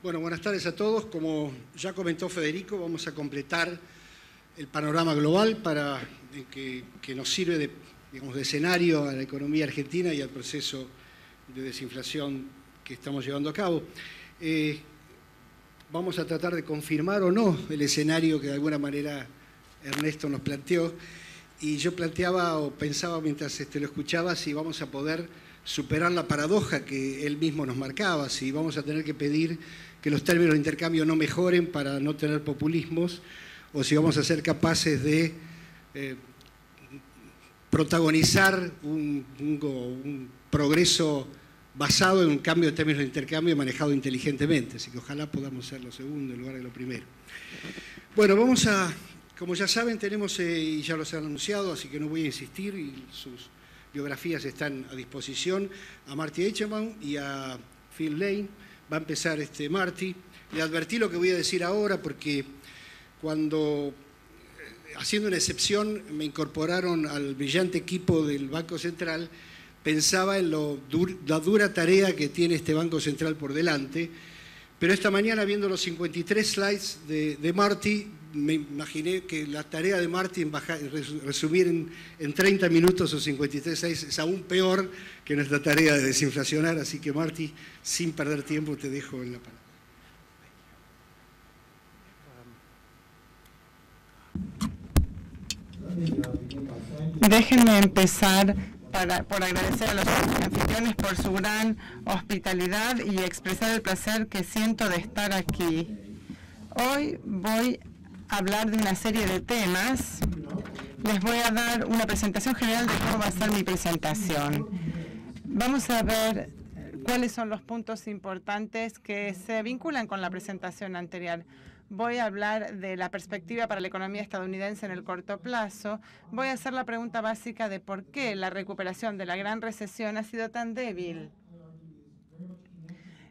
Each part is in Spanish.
Bueno, buenas tardes a todos. Como ya comentó Federico, vamos a completar el panorama global que nos sirve de escenario a la economía argentina y al proceso de desinflación que estamos llevando a cabo. Vamos a tratar de confirmar o no el escenario que de alguna manera Ernesto nos planteó. Y yo planteaba o pensaba mientras lo escuchaba si vamos a poder superar la paradoja que él mismo nos marcaba, si vamos a tener que pedir que los términos de intercambio no mejoren para no tener populismos, o si vamos a ser capaces de protagonizar un progreso basado en un cambio de términos de intercambio manejado inteligentemente. Así que ojalá podamos ser lo segundo en lugar de lo primero. Bueno, vamos a, como ya saben, tenemos, y ya los han anunciado, así que no voy a insistir, y sus biografías están a disposición, a Marty Eichmann y a Phil Lane. Va a empezar Marty. Le advertí lo que voy a decir ahora porque cuando, haciendo una excepción, me incorporaron al brillante equipo del Banco Central, pensaba en la dura tarea que tiene este Banco Central por delante, pero esta mañana, viendo los 53 slides de Marty, me imaginé que la tarea de Marty en resumir en 30 minutos o 53 slides es aún peor que nuestra tarea de desinflacionar, así que Marty, sin perder tiempo, te dejo en la palabra. Déjenme empezar por agradecer a los anfitriones por su gran hospitalidad y expresar el placer que siento de estar aquí. Hoy voy a hablar de una serie de temas. Les voy a dar una presentación general de cómo va a ser mi presentación. Vamos a ver cuáles son los puntos importantes que se vinculan con la presentación anterior. Voy a hablar de la perspectiva para la economía estadounidense en el corto plazo. Voy a hacer la pregunta básica de por qué la recuperación de la gran recesión ha sido tan débil.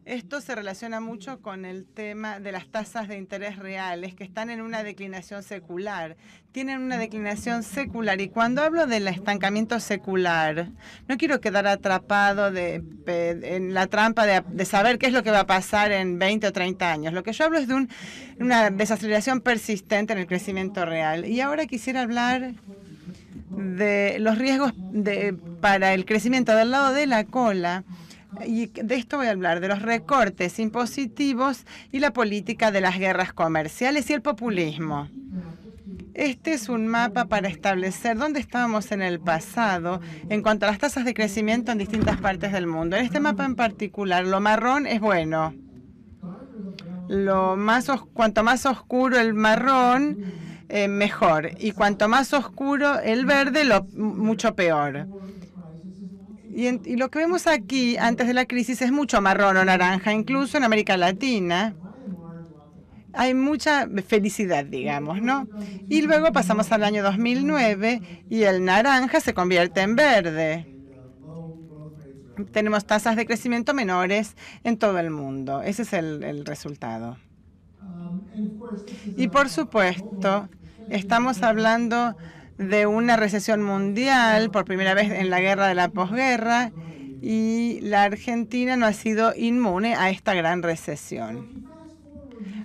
Esto se relaciona mucho con el tema de las tasas de interés reales que están en una declinación secular. Tienen una declinación secular y cuando hablo del estancamiento secular, no quiero quedar atrapado en la trampa de saber qué es lo que va a pasar en 20 o 30 años. Lo que yo hablo es de una desaceleración persistente en el crecimiento real. Y ahora quisiera hablar de los riesgos para el crecimiento del lado de la cola. Y de esto voy a hablar, de los recortes impositivos y la política de las guerras comerciales y el populismo. Este es un mapa para establecer dónde estábamos en el pasado en cuanto a las tasas de crecimiento en distintas partes del mundo. En este mapa en particular, lo marrón es bueno. Cuanto más oscuro el marrón, mejor. Y cuanto más oscuro el verde, mucho peor. Y lo que vemos aquí antes de la crisis es mucho marrón o naranja, incluso en América Latina. Hay mucha felicidad, digamos, ¿no? Y luego pasamos al año 2009 y el naranja se convierte en verde. Tenemos tasas de crecimiento menores en todo el mundo. Ese es el resultado. Y por supuesto, estamos hablando de una recesión mundial por primera vez en la guerra de la posguerra y la Argentina no ha sido inmune a esta gran recesión.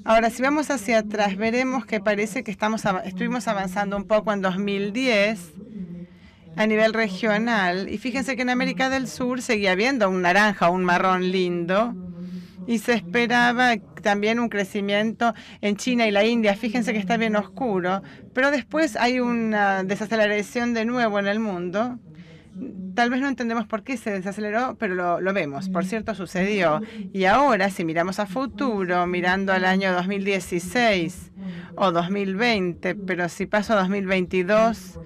Ahora, si vamos hacia atrás, veremos que parece que estuvimos avanzando un poco en 2010 a nivel regional y fíjense que en América del Sur seguía habiendo un naranja o un marrón lindo y se esperaba también un crecimiento en China y la India. Fíjense que está bien oscuro, pero después hay una desaceleración de nuevo en el mundo. Tal vez no entendemos por qué se desaceleró, pero lo vemos. Por cierto, sucedió. Y ahora, si miramos a futuro, mirando al año 2016 o 2020, pero si paso a 2022,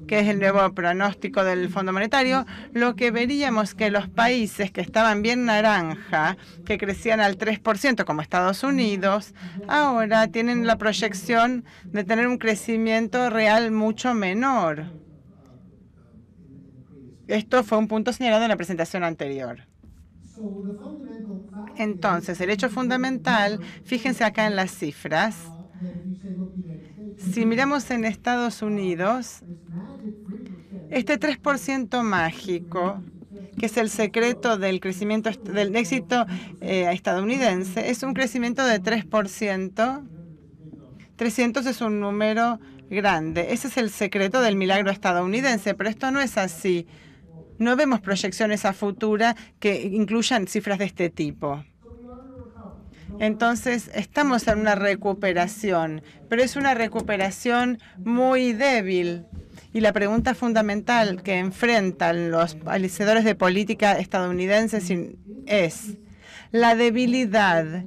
que es el nuevo pronóstico del Fondo Monetario, lo que veríamos que los países que estaban bien naranja, que crecían al 3% como Estados Unidos, ahora tienen la proyección de tener un crecimiento real mucho menor. Esto fue un punto señalado en la presentación anterior. Entonces, el hecho fundamental, fíjense acá en las cifras. Si miramos en Estados Unidos, este 3% mágico que es el secreto del crecimiento, del éxito estadounidense, es un crecimiento de 3%. 300 es un número grande. Ese es el secreto del milagro estadounidense, pero esto no es así. No vemos proyecciones a futura que incluyan cifras de este tipo. Entonces, estamos en una recuperación, pero es una recuperación muy débil. Y la pregunta fundamental que enfrentan los hacedores de política estadounidenses es: ¿la debilidad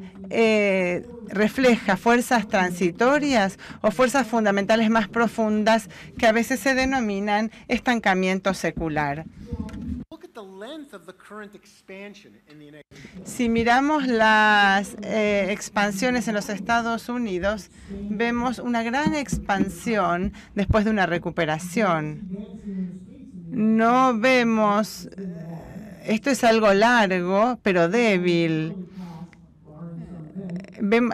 refleja fuerzas transitorias o fuerzas fundamentales más profundas que a veces se denominan estancamiento secular? Si miramos las expansiones en los Estados Unidos, vemos una gran expansión después de una recuperación. No vemos, esto es algo largo, pero débil.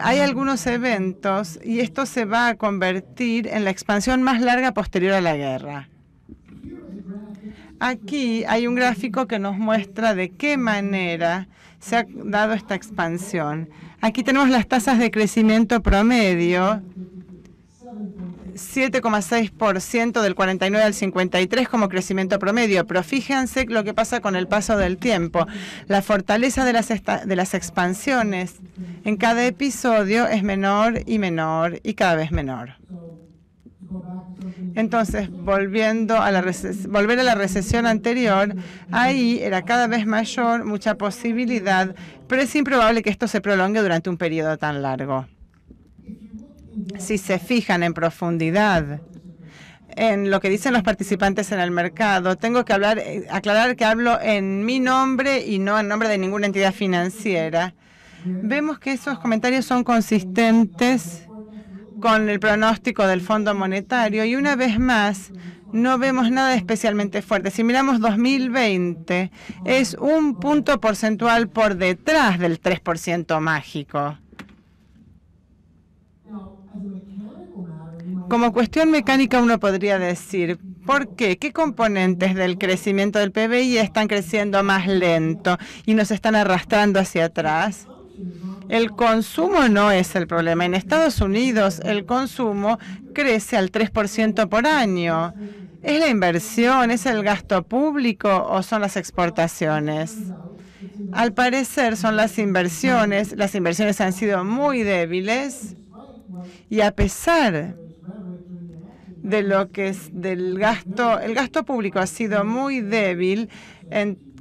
Hay algunos eventos y esto se va a convertir en la expansión más larga posterior a la guerra. Aquí hay un gráfico que nos muestra de qué manera se ha dado esta expansión. Aquí tenemos las tasas de crecimiento promedio, 7,6% del 49 al 53 como crecimiento promedio, pero fíjense lo que pasa con el paso del tiempo. La fortaleza de las expansiones en cada episodio es menor y cada vez menor. Entonces, volver a la recesión anterior, ahí era cada vez mayor, mucha posibilidad, pero es improbable que esto se prolongue durante un periodo tan largo. Si se fijan en profundidad en lo que dicen los participantes en el mercado, tengo que aclarar que hablo en mi nombre y no en nombre de ninguna entidad financiera. Vemos que esos comentarios son consistentes con el pronóstico del Fondo Monetario y una vez más no vemos nada especialmente fuerte. Si miramos 2020, es un punto porcentual por detrás del 3% mágico. Como cuestión mecánica uno podría decir, ¿por qué? ¿Qué componentes del crecimiento del PBI están creciendo más lento y nos están arrastrando hacia atrás? El consumo no es el problema. En Estados Unidos el consumo crece al 3% por año. ¿Es la inversión, es el gasto público o son las exportaciones? Al parecer son las inversiones. Las inversiones han sido muy débiles y a pesar de lo que es del gasto, el gasto público ha sido muy débil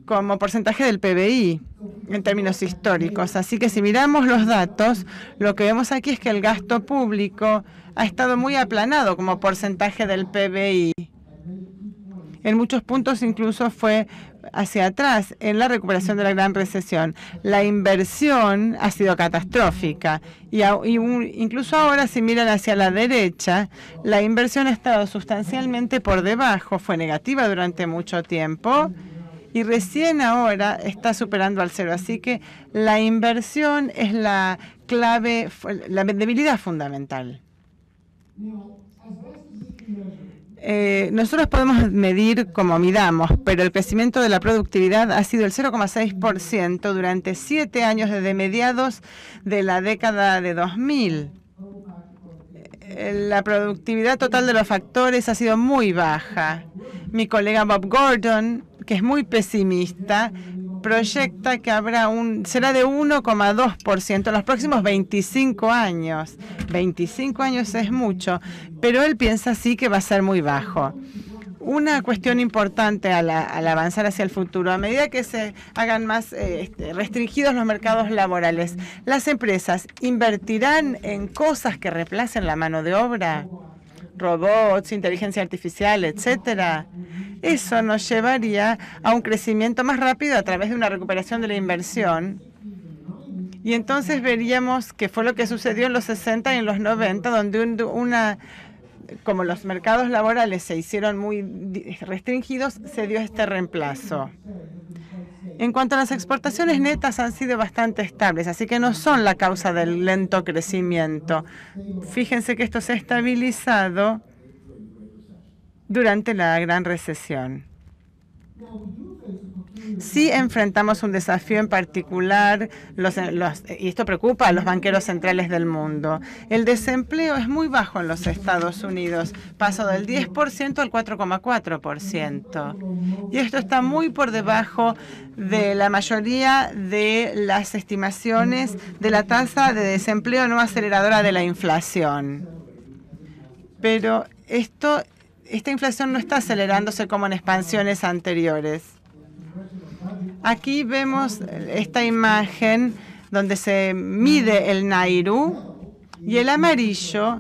como porcentaje del PBI en términos históricos. Así que si miramos los datos, lo que vemos aquí es que el gasto público ha estado muy aplanado como porcentaje del PBI. En muchos puntos incluso fue hacia atrás en la recuperación de la gran recesión. La inversión ha sido catastrófica y incluso ahora si miran hacia la derecha, la inversión ha estado sustancialmente por debajo, fue negativa durante mucho tiempo y recién ahora está superando al cero. Así que la inversión es la clave, la debilidad fundamental. Nosotros podemos medir como midamos, pero el crecimiento de la productividad ha sido el 0,6% durante 7 años desde mediados de la década de 2000. La productividad total de los factores ha sido muy baja. Mi colega Bob Gordon, que es muy pesimista, proyecta que será de 1,2% en los próximos 25 años. 25 años es mucho, pero él piensa sí que va a ser muy bajo. Una cuestión importante al avanzar hacia el futuro, a medida que se hagan más restringidos los mercados laborales, ¿las empresas invertirán en cosas que reemplacen la mano de obra? Robots, inteligencia artificial, etcétera. Eso nos llevaría a un crecimiento más rápido a través de una recuperación de la inversión. Y entonces veríamos que fue lo que sucedió en los 60 y en los 90, donde como los mercados laborales se hicieron muy restringidos, se dio este reemplazo. En cuanto a las exportaciones netas, han sido bastante estables, así que no son la causa del lento crecimiento. Fíjense que esto se ha estabilizado durante la gran recesión. Sí enfrentamos un desafío en particular, y esto preocupa a los banqueros centrales del mundo. El desempleo es muy bajo en los Estados Unidos, pasó del 10% al 4,4%. Y esto está muy por debajo de la mayoría de las estimaciones de la tasa de desempleo no aceleradora de la inflación. Pero esta inflación no está acelerándose como en expansiones anteriores. Aquí vemos esta imagen donde se mide el Nairu y el amarillo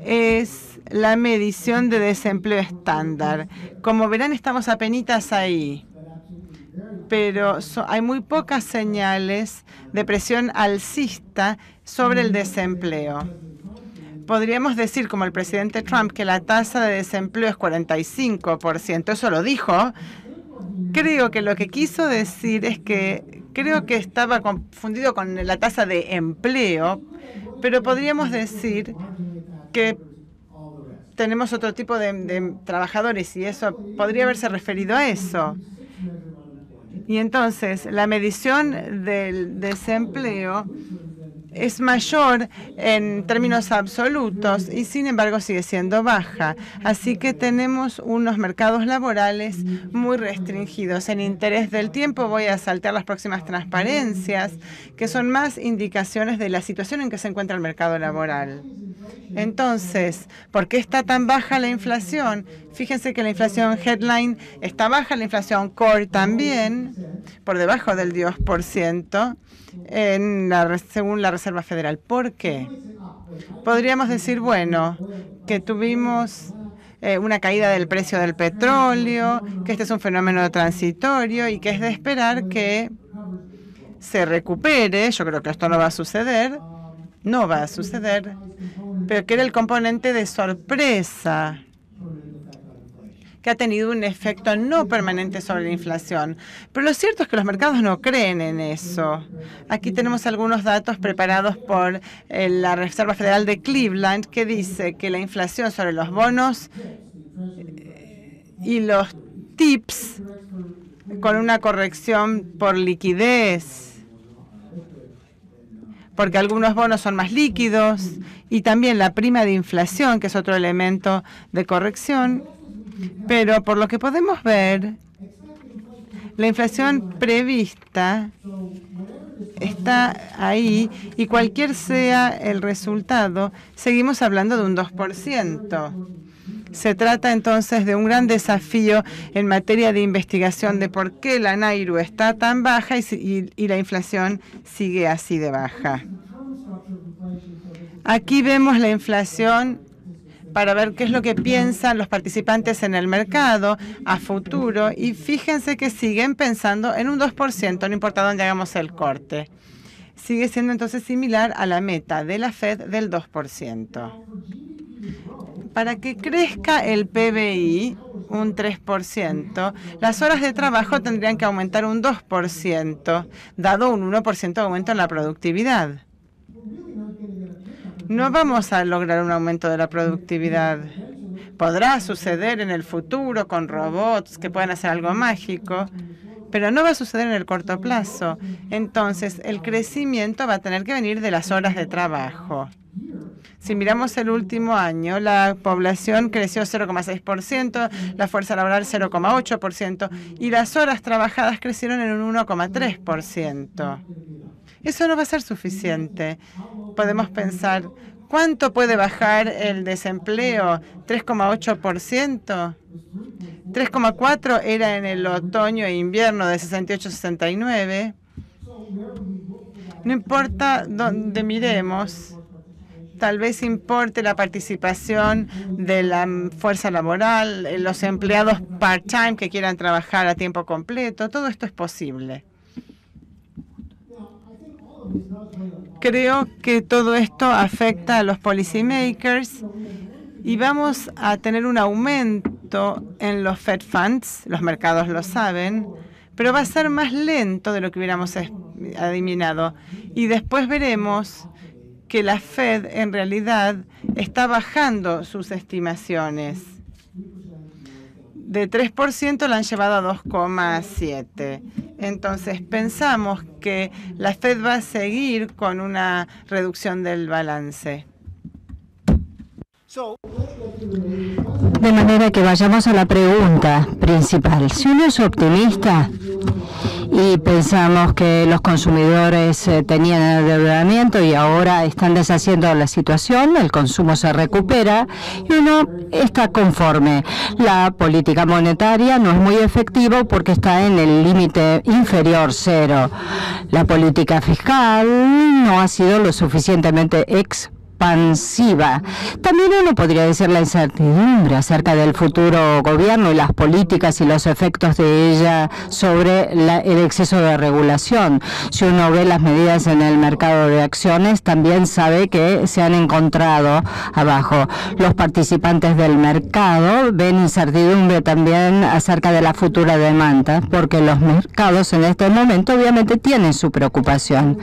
es la medición de desempleo estándar. Como verán, estamos apenitas ahí, pero hay muy pocas señales de presión alcista sobre el desempleo. Podríamos decir, como el presidente Trump, que la tasa de desempleo es 45%. Eso lo dijo. Creo que lo que quiso decir es que creo que estaba confundido con la tasa de empleo, pero podríamos decir que tenemos otro tipo de trabajadores y eso podría haberse referido a eso. Y entonces la medición del desempleo es mayor en términos absolutos y sin embargo sigue siendo baja. Así que tenemos unos mercados laborales muy restringidos. En interés del tiempo voy a saltar las próximas transparencias, que son más indicaciones de la situación en que se encuentra el mercado laboral. Entonces, ¿por qué está tan baja la inflación? Fíjense que la inflación headline está baja, la inflación core también, por debajo del 10%. Según la Reserva Federal. ¿Por qué? Podríamos decir, bueno, que tuvimos una caída del precio del petróleo, que este es un fenómeno transitorio y que es de esperar que se recupere. Yo creo que esto no va a suceder, pero que era el componente de sorpresa que ha tenido un efecto no permanente sobre la inflación. Pero lo cierto es que los mercados no creen en eso. Aquí tenemos algunos datos preparados por la Reserva Federal de Cleveland que dice que la inflación sobre los bonos y los TIPS con una corrección por liquidez, porque algunos bonos son más líquidos, y también la prima de inflación, que es otro elemento de corrección. Pero por lo que podemos ver, la inflación prevista está ahí y cualquier sea el resultado, seguimos hablando de un 2%. Se trata entonces de un gran desafío en materia de investigación de por qué la Nairu está tan baja y la inflación sigue así de baja. Aquí vemos la inflación para ver qué es lo que piensan los participantes en el mercado a futuro y fíjense que siguen pensando en un 2%, no importa dónde hagamos el corte. Sigue siendo entonces similar a la meta de la Fed del 2%. Para que crezca el PBI un 3%, las horas de trabajo tendrían que aumentar un 2%, dado un 1% de aumento en la productividad. No vamos a lograr un aumento de la productividad. Podrá suceder en el futuro con robots que puedan hacer algo mágico, pero no va a suceder en el corto plazo. Entonces, el crecimiento va a tener que venir de las horas de trabajo. Si miramos el último año, la población creció 0,6%, la fuerza laboral 0,8% y las horas trabajadas crecieron en un 1,3%. Eso no va a ser suficiente. Podemos pensar, ¿cuánto puede bajar el desempleo? ¿3,8%? 3,4% era en el otoño e invierno de 68-69. No importa dónde miremos, tal vez importe la participación de la fuerza laboral, los empleados part-time que quieran trabajar a tiempo completo. Todo esto es posible. Creo que todo esto afecta a los policymakers y vamos a tener un aumento en los Fed Funds, los mercados lo saben, pero va a ser más lento de lo que hubiéramos adivinado. Y después veremos que la Fed en realidad está bajando sus estimaciones de 3% la han llevado a 2,7%. Entonces, pensamos que la Fed va a seguir con una reducción del balance. De manera que vayamos a la pregunta principal. Si uno es optimista y pensamos que los consumidores tenían endeudamiento y ahora están deshaciendo la situación, el consumo se recupera y uno está conforme. La política monetaria no es muy efectiva porque está en el límite inferior cero. La política fiscal no ha sido lo suficientemente expansiva. También uno podría decir la incertidumbre acerca del futuro gobierno y las políticas y los efectos de ella sobre el exceso de regulación. Si uno ve las medidas en el mercado de acciones, también sabe que se han encontrado abajo. Los participantes del mercado ven incertidumbre también acerca de la futura demanda, porque los mercados en este momento obviamente tienen su preocupación.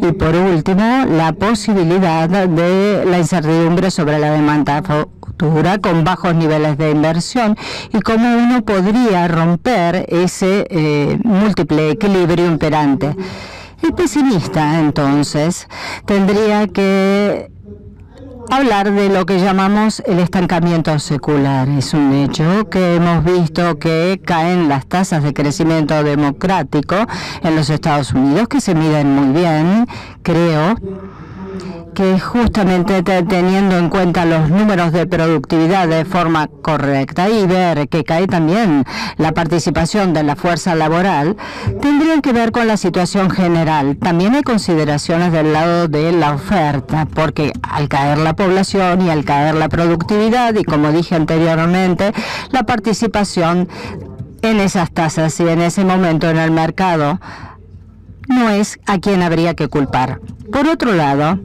Y por último, la posibilidad de la incertidumbre sobre la demanda futura con bajos niveles de inversión y cómo uno podría romper ese múltiple equilibrio imperante. El pesimista, entonces, tendría que hablar de lo que llamamos el estancamiento secular. Es un hecho que hemos visto que caen las tasas de crecimiento democrático en los Estados Unidos, que se miden muy bien, creo, que justamente teniendo en cuenta los números de productividad de forma correcta y ver que cae también la participación de la fuerza laboral, tendrían que ver con la situación general. También hay consideraciones del lado de la oferta, porque al caer la población y al caer la productividad y, como dije anteriormente, la participación en esas tasas y en ese momento en el mercado no es a quien habría que culpar. Por otro lado,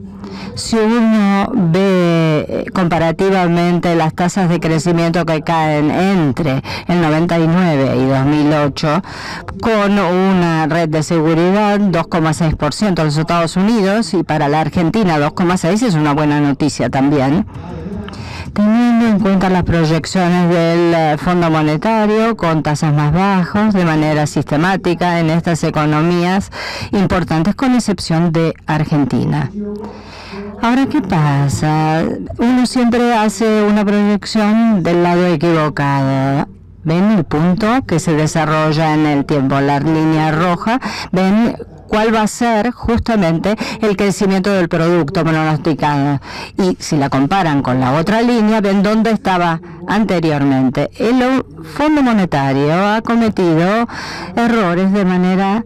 si uno ve comparativamente las tasas de crecimiento que caen entre el 99 y 2008, con una red de seguridad 2,6% en los Estados Unidos y para la Argentina 2,6% es una buena noticia también. Teniendo en cuenta las proyecciones del Fondo Monetario con tasas más bajas de manera sistemática en estas economías importantes, con excepción de Argentina. Ahora, ¿qué pasa? Uno siempre hace una proyección del lado equivocado. ¿Ven el punto que se desarrolla en el tiempo? La línea roja, ¿ven cuál va a ser justamente el crecimiento del producto pronosticado? Y si la comparan con la otra línea, ven dónde estaba anteriormente. El Fondo Monetario ha cometido errores de manera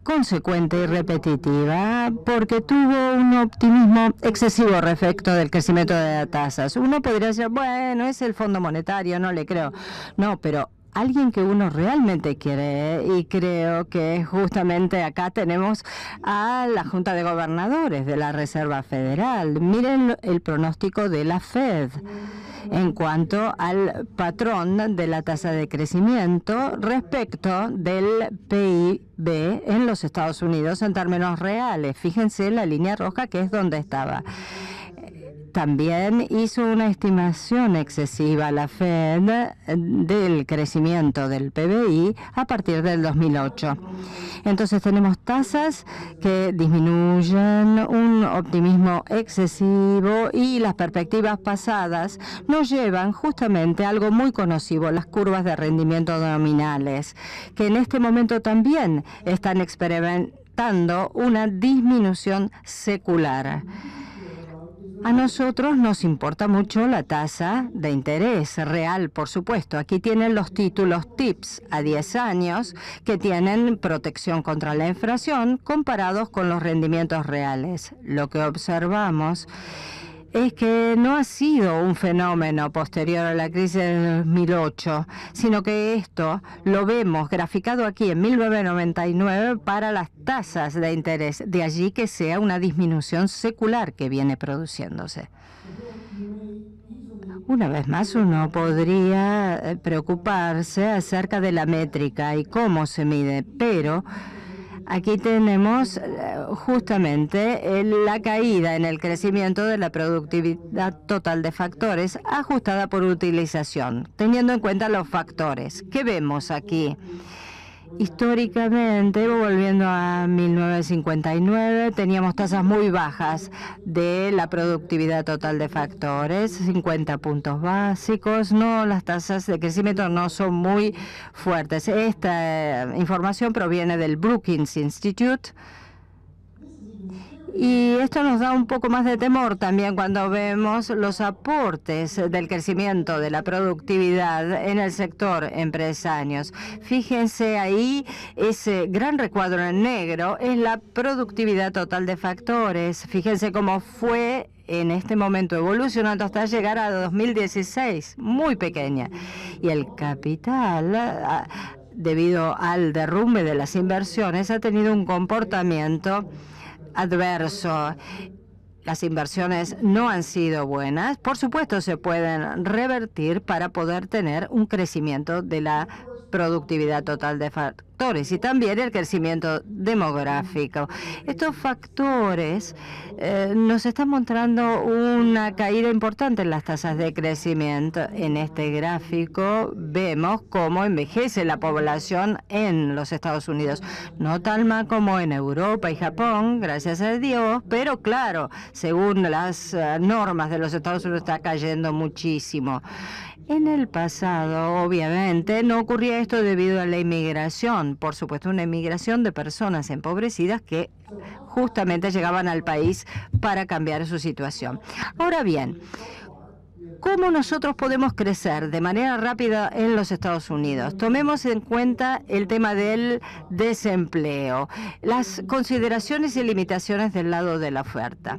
consecuente y repetitiva porque tuvo un optimismo excesivo respecto del crecimiento de las tasas. Uno podría decir, bueno, es el Fondo Monetario, no le creo. No, pero alguien que uno realmente quiere, y creo que justamente acá tenemos a la Junta de Gobernadores de la Reserva Federal. Miren el pronóstico de la Fed en cuanto al patrón de la tasa de crecimiento respecto del PIB en los Estados Unidos en términos reales. Fíjense la línea roja, que es donde estaba. También hizo una estimación excesiva la Fed del crecimiento del PBI a partir del 2008. Entonces tenemos tasas que disminuyen, un optimismo excesivo y las perspectivas pasadas nos llevan justamente a algo muy conocido, las curvas de rendimiento nominales, que en este momento también están experimentando una disminución secular. A nosotros nos importa mucho la tasa de interés real, por supuesto. Aquí tienen los títulos TIPS a 10 años que tienen protección contra la inflación comparados con los rendimientos reales. Lo que observamos es que no ha sido un fenómeno posterior a la crisis de 2008, sino que esto lo vemos graficado aquí en 1999 para las tasas de interés. De allí que sea una disminución secular que viene produciéndose. Una vez más, uno podría preocuparse acerca de la métrica y cómo se mide, pero Aquí tenemos justamente la caída en el crecimiento de la productividad total de factores ajustada por utilización, teniendo en cuenta los factores. ¿Qué vemos aquí? Históricamente, volviendo a 1959, teníamos tasas muy bajas de la productividad total de factores, 50 puntos básicos. No, las tasas de crecimiento no son muy fuertes. Esta información proviene del Brookings Institute. Y esto nos da un poco más de temor también cuando vemos los aportes del crecimiento de la productividad en el sector empresarios. Fíjense ahí, ese gran recuadro en negro es la productividad total de factores. Fíjense cómo fue en este momento evolucionando hasta llegar a 2016, muy pequeña. Y el capital, debido al derrumbe de las inversiones, ha tenido un comportamiento adverso. Las inversiones no han sido buenas. Por supuesto, se pueden revertir para poder tener un crecimiento de la productividad total de factores y también el crecimiento demográfico. Estos factores nos están mostrando una caída importante en las tasas de crecimiento. En este gráfico vemos cómo envejece la población en los Estados Unidos. No tan mal como en Europa y Japón, gracias a Dios, pero claro, según las normas de los Estados Unidos está cayendo muchísimo. En el pasado, obviamente, no ocurría esto debido a la inmigración. Por supuesto, una inmigración de personas empobrecidas que justamente llegaban al país para cambiar su situación. Ahora bien, ¿cómo nosotros podemos crecer de manera rápida en los Estados Unidos? Tomemos en cuenta el tema del desempleo, las consideraciones y limitaciones del lado de la oferta.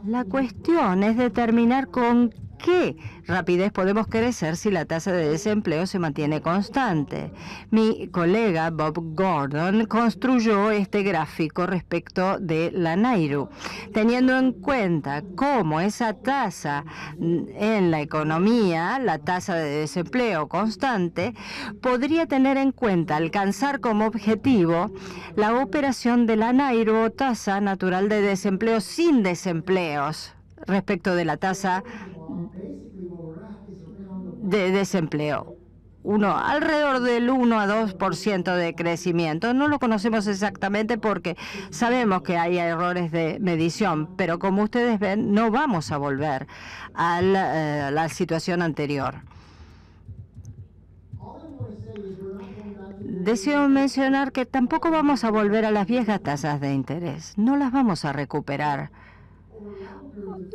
La cuestión es determinar con qué rapidez podemos crecer si la tasa de desempleo se mantiene constante. Mi colega Bob Gordon construyó este gráfico respecto de la NAIRU, teniendo en cuenta cómo esa tasa en la economía, la tasa de desempleo constante, podría tener en cuenta alcanzar como objetivo la operación de la NAIRU o tasa natural de desempleo sin desempleos respecto de la tasa de desempleo. Alrededor del 1 a 2% de crecimiento. No lo conocemos exactamente porque sabemos que hay errores de medición, pero como ustedes ven, no vamos a volver a la situación anterior. Deseo mencionar que tampoco vamos a volver a las viejas tasas de interés. No las vamos a recuperar.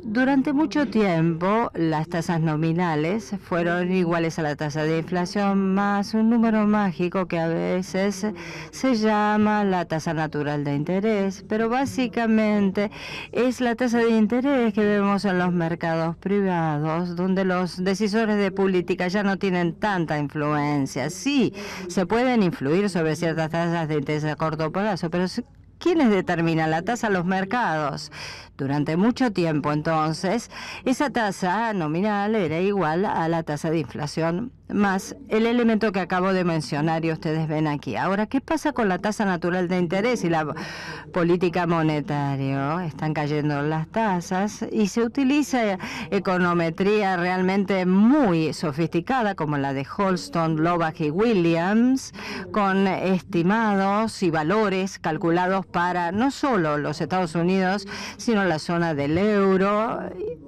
Durante mucho tiempo, las tasas nominales fueron iguales a la tasa de inflación más un número mágico que a veces se llama la tasa natural de interés, pero básicamente es la tasa de interés que vemos en los mercados privados, donde los decisores de política ya no tienen tanta influencia. Sí, se pueden influir sobre ciertas tasas de interés a corto plazo, pero ¿quiénes determinan la tasa? Los mercados. Durante mucho tiempo, entonces, esa tasa nominal era igual a la tasa de inflación más el elemento que acabo de mencionar y ustedes ven aquí. Ahora, ¿qué pasa con la tasa natural de interés y la política monetaria? Están cayendo las tasas y se utiliza econometría realmente muy sofisticada como la de Holston, Lovac y Williams, con estimados y valores calculados para no solo los Estados Unidos, sino la zona del euro,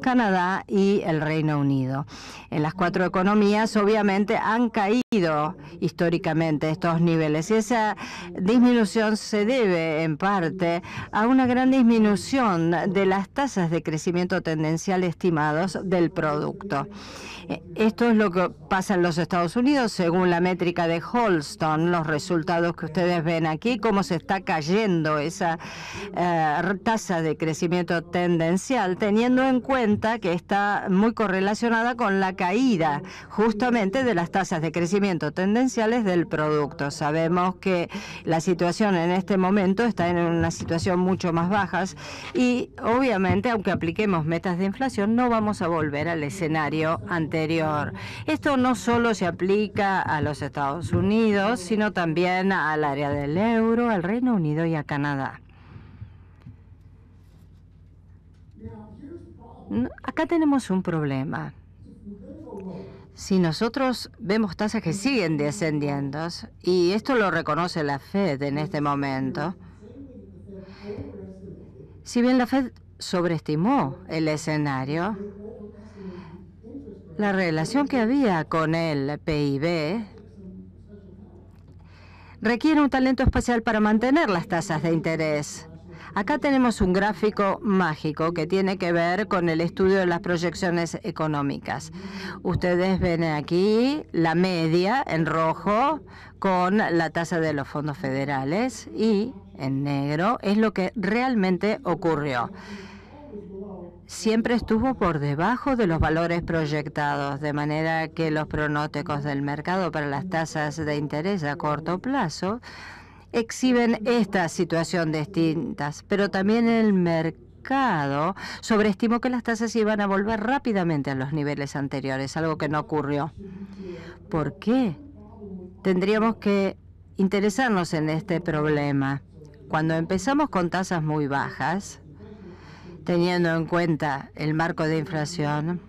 Canadá y el Reino Unido. En las 4 economías, obviamente, han caído históricamente estos niveles y esa disminución se debe en parte a una gran disminución de las tasas de crecimiento tendencial estimados del producto. Esto es lo que pasa en los Estados Unidos según la métrica de Holston, los resultados que ustedes ven aquí, cómo se está cayendo esa tasa de crecimiento tendencial, teniendo en cuenta cuenta que está muy correlacionada con la caída justamente de las tasas de crecimiento tendenciales del producto. Sabemos que la situación en este momento está en una situación mucho más baja y obviamente, aunque apliquemos metas de inflación, no vamos a volver al escenario anterior. Esto no solo se aplica a los Estados Unidos, sino también al área del euro, al Reino Unido y a Canadá. Acá tenemos un problema. Si nosotros vemos tasas que siguen descendiendo, y esto lo reconoce la Fed en este momento, si bien la Fed sobreestimó el escenario, la relación que había con el PIB requiere un talento especial para mantener las tasas de interés. Acá tenemos un gráfico mágico que tiene que ver con el estudio de las proyecciones económicas. Ustedes ven aquí la media en rojo con la tasa de los fondos federales y en negro es lo que realmente ocurrió. Siempre estuvo por debajo de los valores proyectados, de manera que los pronósticos del mercado para las tasas de interés a corto plazo exhiben esta situación distintas, pero también el mercado sobreestimó que las tasas iban a volver rápidamente a los niveles anteriores, algo que no ocurrió. ¿Por qué? Tendríamos que interesarnos en este problema. Cuando empezamos con tasas muy bajas, teniendo en cuenta el marco de inflación,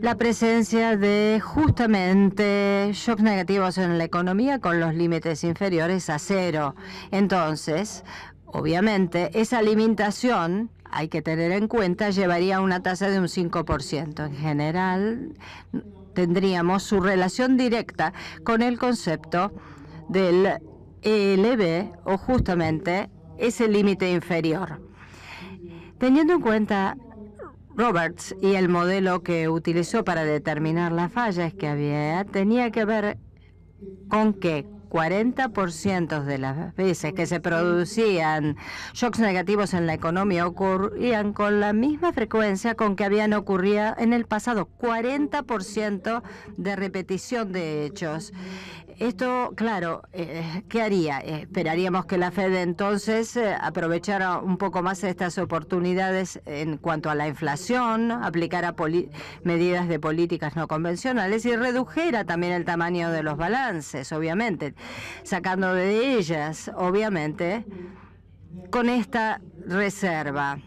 la presencia de justamente shocks negativos en la economía con los límites inferiores a cero. Entonces, obviamente, esa limitación, hay que tener en cuenta, llevaría a una tasa de un 5%. En general, tendríamos su relación directa con el concepto del ELB o justamente ese límite inferior. Teniendo en cuenta Roberts y el modelo que utilizó para determinar las fallas que había, tenía que ver con que 40% de las veces que se producían shocks negativos en la economía ocurrían con la misma frecuencia con que habían ocurrido en el pasado. 40% de repetición de hechos. Esto, claro, ¿qué haría? Esperaríamos que la Fed entonces aprovechara un poco más estas oportunidades en cuanto a la inflación, aplicara medidas de políticas no convencionales y redujera también el tamaño de los balances, obviamente, sacando de ellas, obviamente, con esta reserva.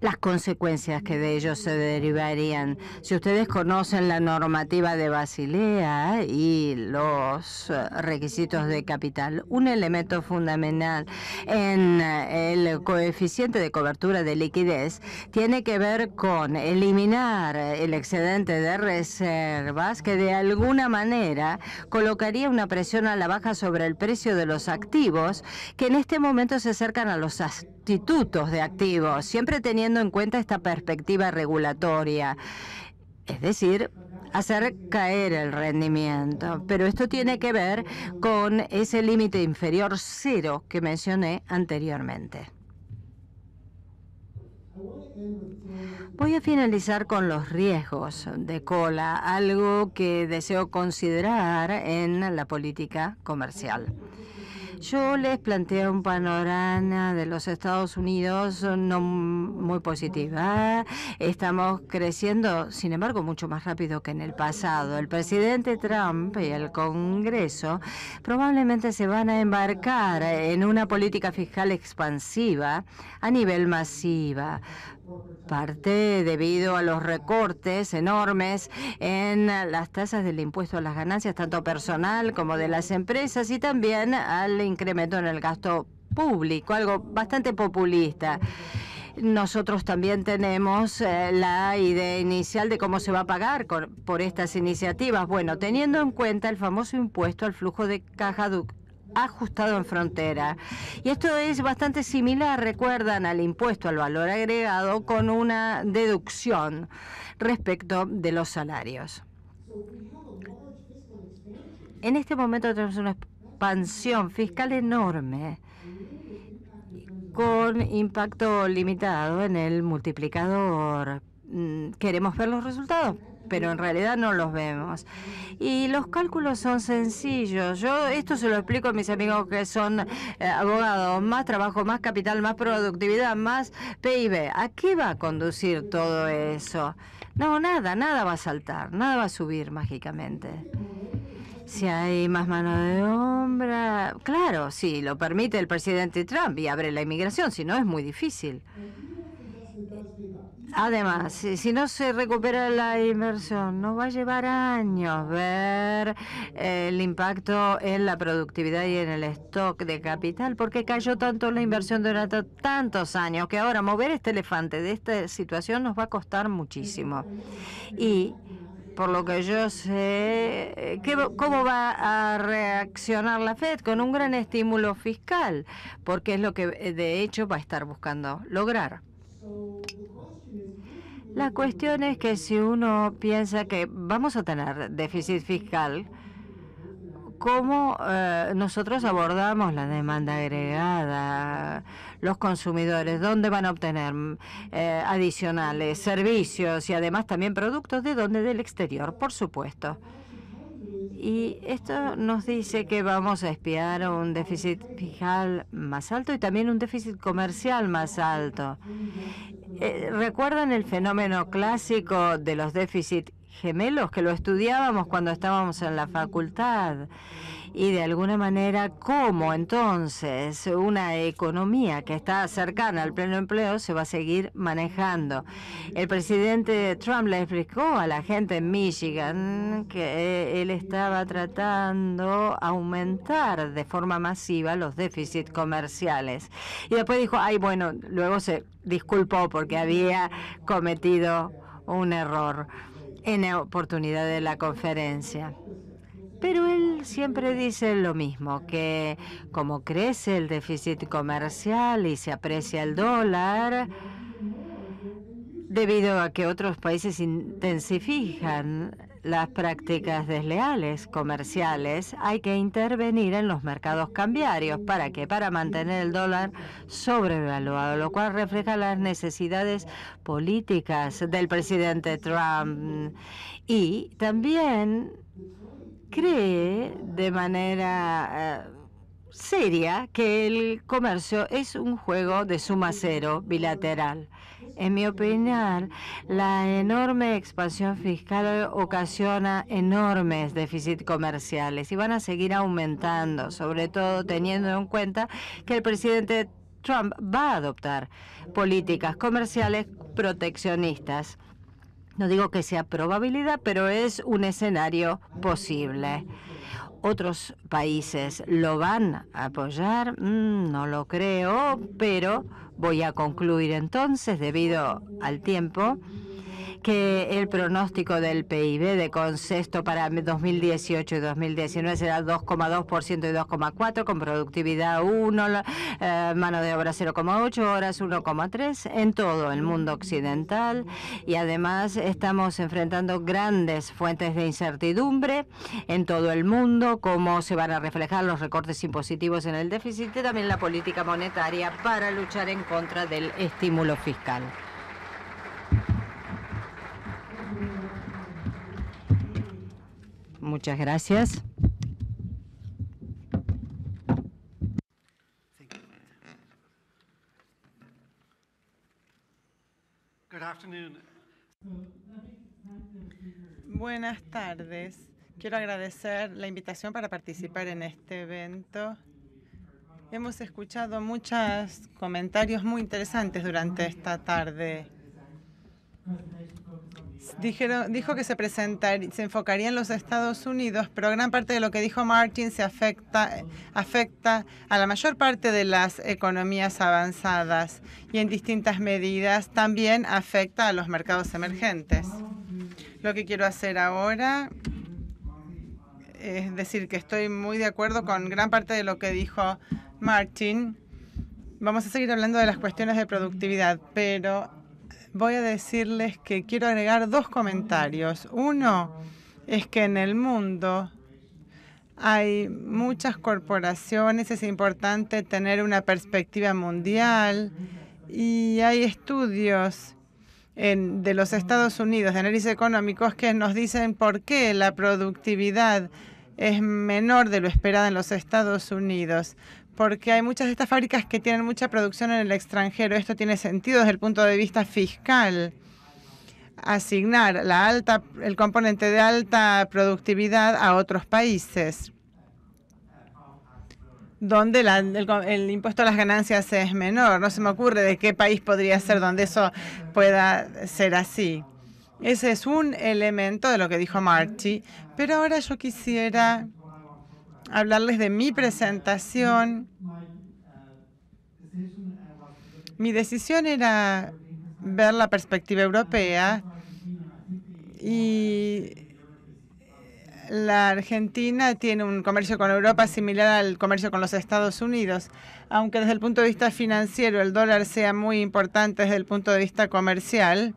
Las consecuencias que de ellos se derivarían. Si ustedes conocen la normativa de Basilea y los requisitos de capital, un elemento fundamental en el coeficiente de cobertura de liquidez tiene que ver con eliminar el excedente de reservas que de alguna manera colocaría una presión a la baja sobre el precio de los activos que en este momento se acercan a los sustitutos de activos, siempre teniendo en cuenta esta perspectiva regulatoria, es decir, hacer caer el rendimiento. Pero esto tiene que ver con ese límite inferior cero que mencioné anteriormente. Voy a finalizar con los riesgos de cola, algo que deseo considerar en la política comercial. Yo les planteo un panorama de los Estados Unidos no muy positiva. Estamos creciendo, sin embargo, mucho más rápido que en el pasado. El presidente Trump y el Congreso probablemente se van a embarcar en una política fiscal expansiva a nivel masiva. Parte debido a los recortes enormes en las tasas del impuesto a las ganancias, tanto personal como de las empresas, y también al incremento en el gasto público, algo bastante populista. Nosotros también tenemos la idea inicial de cómo se va a pagar por estas iniciativas. Bueno, teniendo en cuenta el famoso impuesto al flujo de caja ajustado en frontera. Y esto es bastante similar, recuerdan, al impuesto al valor agregado con una deducción respecto de los salarios. En este momento tenemos una expansión fiscal enorme con impacto limitado en el multiplicador. Queremos ver los resultados, pero en realidad no los vemos. Y los cálculos son sencillos. Yo esto se lo explico a mis amigos que son abogados. Más trabajo, más capital, más productividad, más PIB. ¿A qué va a conducir todo eso? No, nada va a saltar, nada va a subir mágicamente. Si hay más mano de obra, claro, sí, lo permite el presidente Trump y abre la inmigración, si no es muy difícil. Además, si no se recupera la inversión, nos va a llevar años ver el impacto en la productividad y en el stock de capital, porque cayó tanto la inversión durante tantos años que ahora mover este elefante de esta situación nos va a costar muchísimo. Y por lo que yo sé, ¿cómo va a reaccionar la Fed? Con un gran estímulo fiscal, porque es lo que de hecho va a estar buscando lograr. La cuestión es que si uno piensa que vamos a tener déficit fiscal, ¿cómo nosotros abordamos la demanda agregada? Los consumidores, ¿dónde van a obtener adicionales servicios y además también productos? ¿De dónde? Del exterior, por supuesto. Y esto nos dice que vamos a espiar un déficit fiscal más alto y también un déficit comercial más alto. ¿Recuerdan el fenómeno clásico de los déficits gemelos, que lo estudiábamos cuando estábamos en la facultad? Y de alguna manera, ¿cómo entonces una economía que está cercana al pleno empleo se va a seguir manejando? El presidente Trump le explicó a la gente en Michigan que él estaba tratando aumentar de forma masiva los déficits comerciales. Y después dijo, bueno, luego se disculpó porque había cometido un error en la oportunidad de la conferencia. Pero él siempre dice lo mismo, que como crece el déficit comercial y se aprecia el dólar, debido a que otros países intensifican las prácticas desleales comerciales, hay que intervenir en los mercados cambiarios. ¿Para qué? Para mantener el dólar sobrevaluado, lo cual refleja las necesidades políticas del presidente Trump. Y también cree de manera seria que el comercio es un juego de suma cero bilateral. En mi opinión, la enorme expansión fiscal ocasiona enormes déficits comerciales y van a seguir aumentando, sobre todo teniendo en cuenta que el presidente Trump va a adoptar políticas comerciales proteccionistas. No digo que sea probabilidad, pero es un escenario posible. ¿Otros países lo van a apoyar? No lo creo, pero voy a concluir entonces, debido al tiempo, que el pronóstico del PIB de consenso para 2018 y 2019 será 2,2% y 2,4%, con productividad 1, mano de obra 0,8, horas 1,3 en todo el mundo occidental. Y además estamos enfrentando grandes fuentes de incertidumbre en todo el mundo, cómo se van a reflejar los recortes impositivos en el déficit y también la política monetaria para luchar en contra del estímulo fiscal. Muchas gracias. Buenas tardes. Quiero agradecer la invitación para participar en este evento. Hemos escuchado muchos comentarios muy interesantes durante esta tarde. Dijo que se enfocaría en los Estados Unidos, pero gran parte de lo que dijo Martin afecta a la mayor parte de las economías avanzadas y en distintas medidas también afecta a los mercados emergentes. Lo que quiero hacer ahora es decir que estoy muy de acuerdo con gran parte de lo que dijo Martin. Vamos a seguir hablando de las cuestiones de productividad, pero voy a decirles que quiero agregar dos comentarios. Uno es que en el mundo Hay muchas corporaciones, es importante tener una perspectiva mundial y hay estudios de los Estados Unidos de análisis económicos que nos dicen por qué la productividad es menor de lo esperado en los Estados Unidos, porque hay muchas de estas fábricas que tienen mucha producción en el extranjero. Esto tiene sentido desde el punto de vista fiscal. Asignar el componente de alta productividad a otros países, donde el impuesto a las ganancias es menor. No se me ocurre de qué país podría ser donde eso pueda ser así. Ese es un elemento de lo que dijo Marty. Pero ahora yo quisiera hablarles de mi presentación. Mi decisión era ver la perspectiva europea y la Argentina tiene un comercio con Europa similar al comercio con los Estados Unidos. Aunque desde el punto de vista financiero el dólar sea muy importante desde el punto de vista comercial,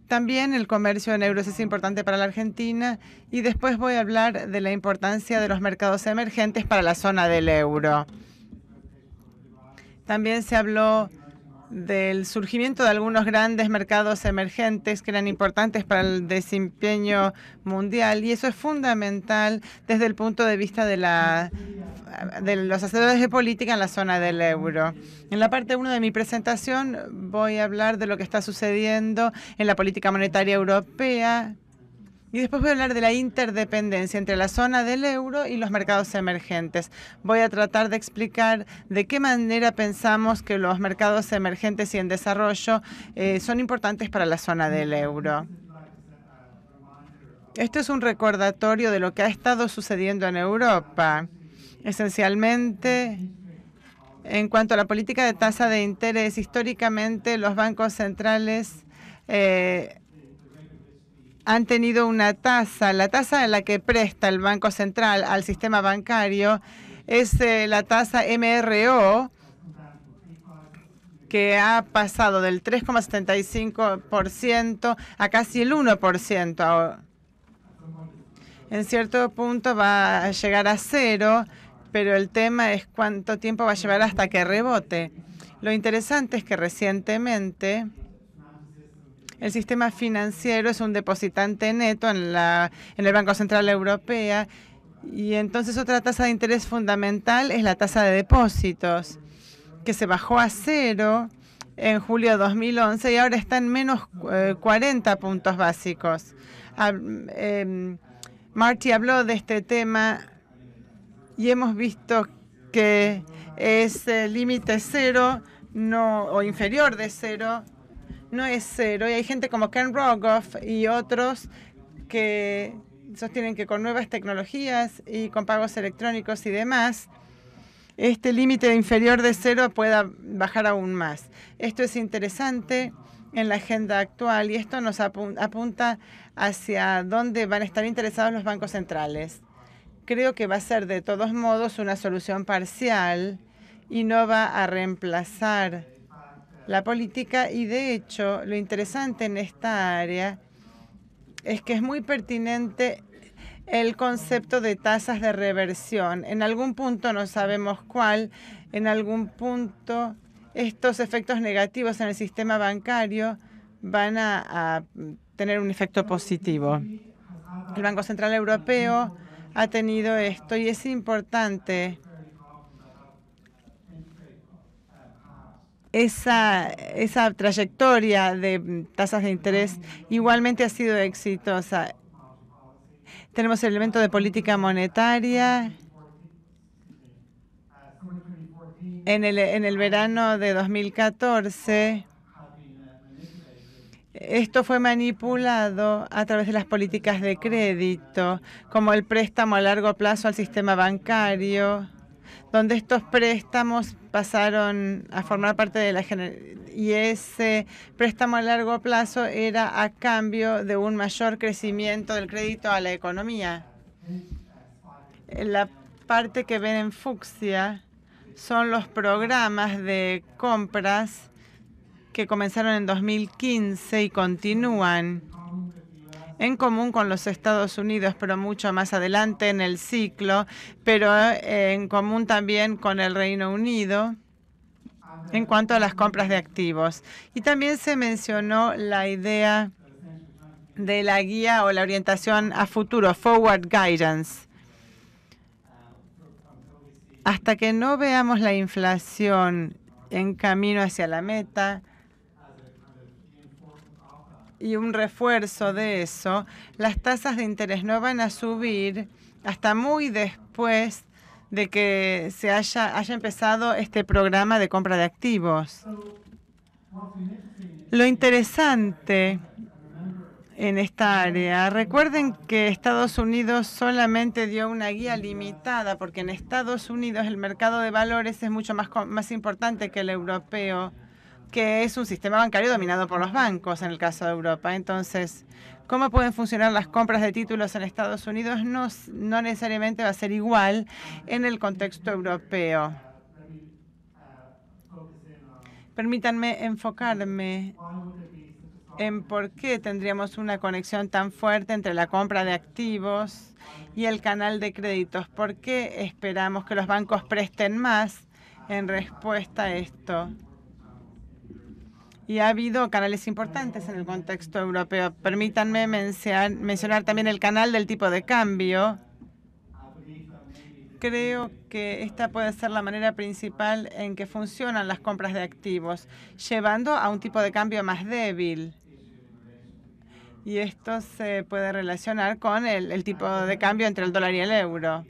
también el comercio en euros es importante para la Argentina y después voy a hablar de la importancia de los mercados emergentes para la zona del euro. También se habló del surgimiento de algunos grandes mercados emergentes que eran importantes para el desempeño mundial y eso es fundamental desde el punto de vista de los hacedores de política en la zona del euro. En la parte 1 de mi presentación voy a hablar de lo que está sucediendo en la política monetaria europea y después voy a hablar de la interdependencia entre la zona del euro y los mercados emergentes. Voy a tratar de explicar de qué manera pensamos que los mercados emergentes y en desarrollo son importantes para la zona del euro. Esto es un recordatorio de lo que ha estado sucediendo en Europa. Esencialmente, en cuanto a la política de tasa de interés, históricamente los bancos centrales han tenido una tasa. La tasa en la que presta el Banco Central al sistema bancario es la tasa MRO, que ha pasado del 3,75% a casi el 1%. En cierto punto va a llegar a 0, pero el tema es cuánto tiempo va a llevar hasta que rebote. Lo interesante es que recientemente el sistema financiero es un depositante neto en el Banco Central Europeo y entonces otra tasa de interés fundamental es la tasa de depósitos, que se bajó a 0 en julio de 2011 y ahora está en menos 40 puntos básicos. Marty habló de este tema y hemos visto que es límite 0 o inferior de 0. No es 0 y hay gente como Ken Rogoff y otros que sostienen que con nuevas tecnologías y con pagos electrónicos y demás, este límite inferior de 0 pueda bajar aún más. Esto es interesante en la agenda actual y esto nos apunta hacia dónde van a estar interesados los bancos centrales. Creo que va a ser de todos modos una solución parcial y no va a reemplazar la política y de hecho lo interesante en esta área es que es muy pertinente el concepto de tasas de reversión. En algún punto, no sabemos cuál, en algún punto estos efectos negativos en el sistema bancario van a tener un efecto positivo. El Banco Central Europeo ha tenido esto y es importante. Esa trayectoria de tasas de interés igualmente ha sido exitosa. Tenemos el elemento de política monetaria. En el verano de 2014, esto fue manipulado a través de las políticas de crédito, como el préstamo a largo plazo al sistema bancario, donde estos préstamos pasaron a formar parte de la y ese préstamo a largo plazo era a cambio de un mayor crecimiento del crédito a la economía. La parte que ven en fucsia son los programas de compras que comenzaron en 2015 y continúan. en común con los Estados Unidos, pero mucho más adelante en el ciclo, pero en común también con el Reino Unido en cuanto a las compras de activos. Y también se mencionó la idea de la guía o la orientación a futuro, forward guidance. Hasta que no veamos la inflación en camino hacia la meta y un refuerzo de eso, las tasas de interés no van a subir hasta muy después de que se haya empezado este programa de compra de activos. Lo interesante en esta área, recuerden que Estados Unidos solamente dio una guía limitada, porque en Estados Unidos el mercado de valores es mucho más importante que el europeo, que es un sistema bancario dominado por los bancos en el caso de Europa. Entonces, ¿cómo pueden funcionar las compras de títulos en Estados Unidos? No necesariamente va a ser igual en el contexto europeo. Permítanme enfocarme en por qué tendríamos una conexión tan fuerte entre la compra de activos y el canal de créditos. ¿Por qué esperamos que los bancos presten más en respuesta a esto? Y ha habido canales importantes en el contexto europeo. Permítanme mencionar también el canal del tipo de cambio. Creo que esta puede ser la manera principal en que funcionan las compras de activos, llevando a un tipo de cambio más débil. Y esto se puede relacionar con el tipo de cambio entre el dólar y el euro.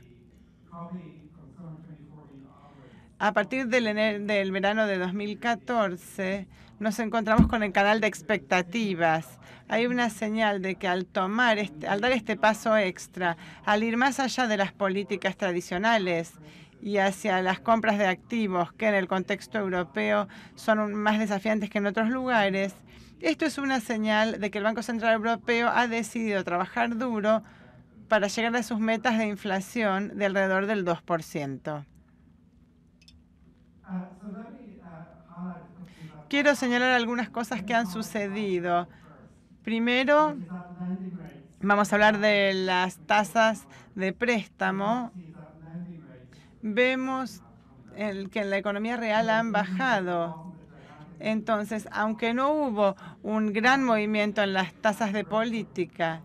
A partir del verano de 2014, nos encontramos con el canal de expectativas. Hay una señal de que al dar este paso extra, al ir más allá de las políticas tradicionales y hacia las compras de activos, que en el contexto europeo son más desafiantes que en otros lugares, esto es una señal de que el Banco Central Europeo ha decidido trabajar duro para llegar a sus metas de inflación de alrededor del 2%. Quiero señalar algunas cosas que han sucedido. Primero, vamos a hablar de las tasas de préstamo. Vemos que en la economía real han bajado. Entonces, aunque no hubo un gran movimiento en las tasas de política,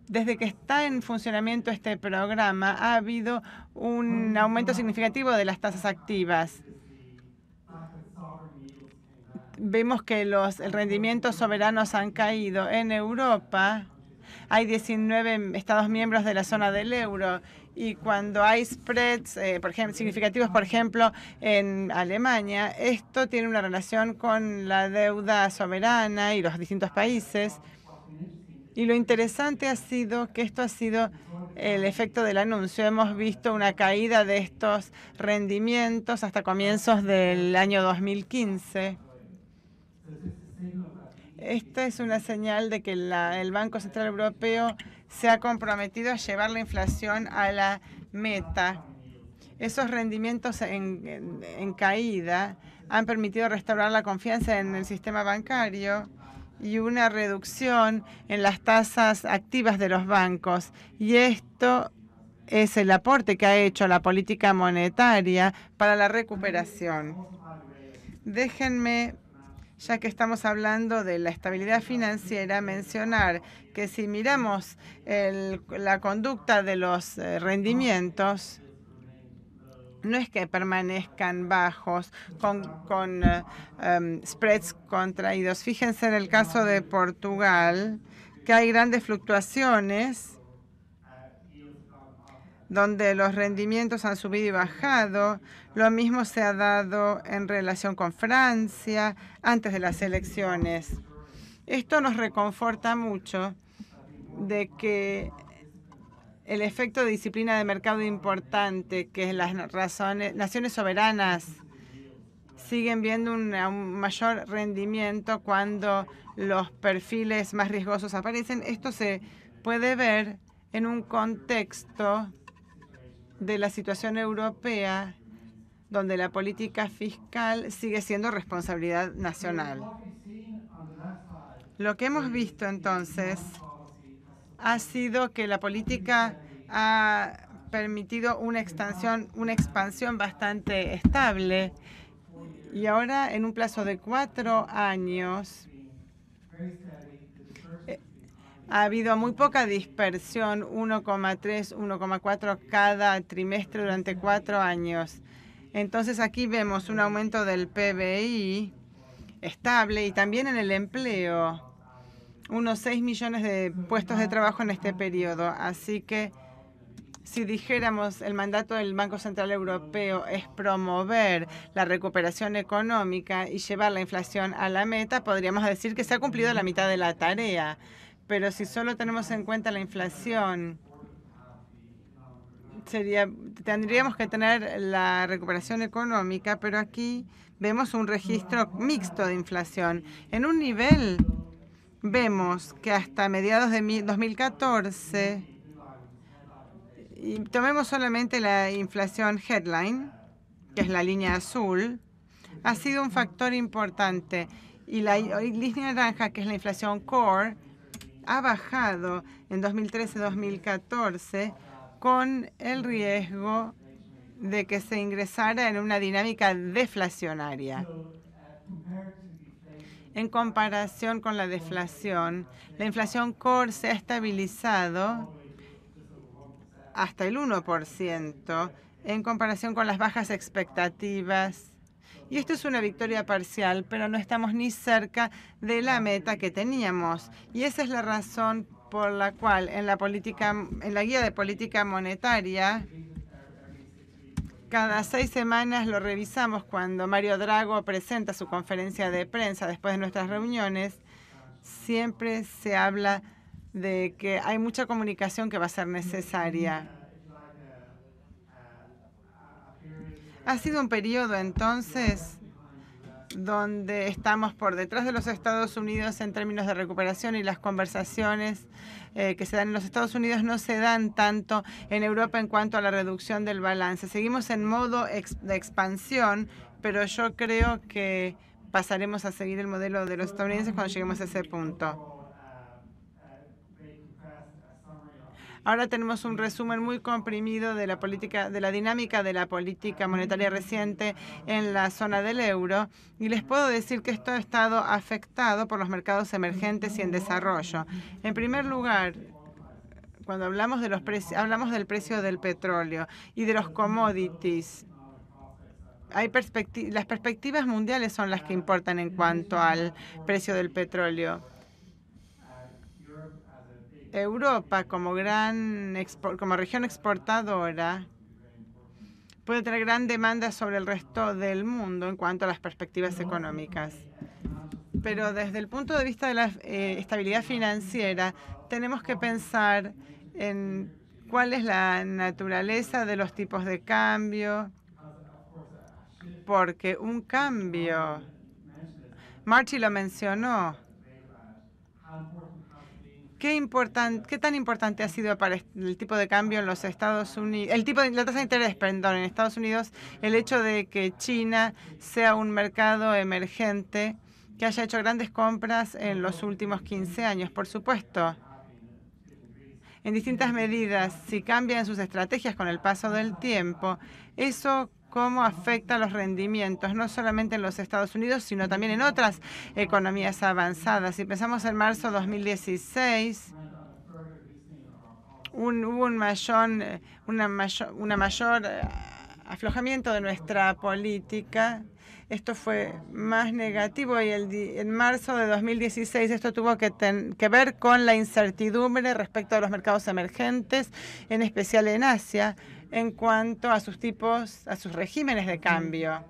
desde que está en funcionamiento este programa, ha habido un aumento significativo de las tasas activas. Vemos que los rendimientos soberanos han caído. En Europa hay 19 Estados miembros de la zona del euro y cuando hay spreads significativos, por ejemplo, en Alemania, esto tiene una relación con la deuda soberana y los distintos países. Y lo interesante ha sido que esto ha sido el efecto del anuncio. Hemos visto una caída de estos rendimientos hasta comienzos del año 2015. Esta es una señal de que el Banco Central Europeo se ha comprometido a llevar la inflación a la meta. Esos rendimientos en caída han permitido restaurar la confianza en el sistema bancario y una reducción en las tasas activas de los bancos. Y esto es el aporte que ha hecho la política monetaria para la recuperación. Déjenme, ya que estamos hablando de la estabilidad financiera, mencionar que si miramos la conducta de los rendimientos, no es que permanezcan bajos con spreads contraídos. Fíjense en el caso de Portugal, que hay grandes fluctuaciones, donde los rendimientos han subido y bajado. Lo mismo se ha dado en relación con Francia antes de las elecciones. Esto nos reconforta mucho de que el efecto de disciplina de mercado importante, que las naciones soberanas siguen viendo un mayor rendimiento cuando los perfiles más riesgosos aparecen. Esto se puede ver en un contexto de la situación europea, donde la política fiscal sigue siendo responsabilidad nacional. Lo que hemos visto entonces ha sido que la política ha permitido una expansión bastante estable. Y ahora, en un plazo de 4 años, ha habido muy poca dispersión, 1,3, 1,4 cada trimestre durante 4 años. Entonces, aquí vemos un aumento del PBI estable y también en el empleo, unos 6 millones de puestos de trabajo en este periodo. Así que, si dijéramos el mandato del Banco Central Europeo es promover la recuperación económica y llevar la inflación a la meta, podríamos decir que se ha cumplido la mitad de la tarea. Pero si solo tenemos en cuenta la inflación, tendríamos que tener la recuperación económica, pero aquí vemos un registro mixto de inflación. En un nivel, vemos que hasta mediados de 2014, y tomemos solamente la inflación headline, que es la línea azul, ha sido un factor importante. Y la línea naranja, que es la inflación core, ha bajado en 2013-2014 con el riesgo de que se ingresara en una dinámica deflacionaria. En comparación con la deflación, la inflación core se ha estabilizado hasta el 1% en comparación con las bajas expectativas. Y esto es una victoria parcial, pero no estamos ni cerca de la meta que teníamos. Y esa es la razón por la cual en la guía de política monetaria, cada 6 semanas lo revisamos cuando Mario Draghi presenta su conferencia de prensa después de nuestras reuniones. Siempre se habla de que hay mucha comunicación que va a ser necesaria. Ha sido un periodo, entonces, donde estamos por detrás de los Estados Unidos en términos de recuperación, y las conversaciones que se dan en los Estados Unidos no se dan tanto en Europa en cuanto a la reducción del balance. Seguimos en modo de expansión, pero yo creo que pasaremos a seguir el modelo de los estadounidenses cuando lleguemos a ese punto. Ahora tenemos un resumen muy comprimido de la dinámica de la política monetaria reciente en la zona del euro, y les puedo decir que esto ha estado afectado por los mercados emergentes y en desarrollo. En primer lugar, cuando hablamos de los precios, hablamos del precio del petróleo y de los commodities. Las perspectivas mundiales son las que importan en cuanto al precio del petróleo. Europa, como región exportadora, puede tener gran demanda sobre el resto del mundo en cuanto a las perspectivas económicas. Pero desde el punto de vista de la estabilidad financiera, tenemos que pensar en cuál es la naturaleza de los tipos de cambio, porque un cambio, Marty lo mencionó, ¿qué tan importante ha sido para el tipo de cambio en los Estados Unidos, la tasa de interés, perdón, en Estados Unidos, el hecho de que China sea un mercado emergente que haya hecho grandes compras en los últimos 15 años? Por supuesto, en distintas medidas, si cambian sus estrategias con el paso del tiempo, eso cómo afecta los rendimientos, no solamente en los Estados Unidos, sino también en otras economías avanzadas. Si pensamos en marzo de 2016, hubo un mayor aflojamiento de nuestra política. Esto fue más negativo, y en marzo de 2016 esto tuvo que ver con la incertidumbre respecto a los mercados emergentes, en especial en Asia, en cuanto a sus regímenes de cambio.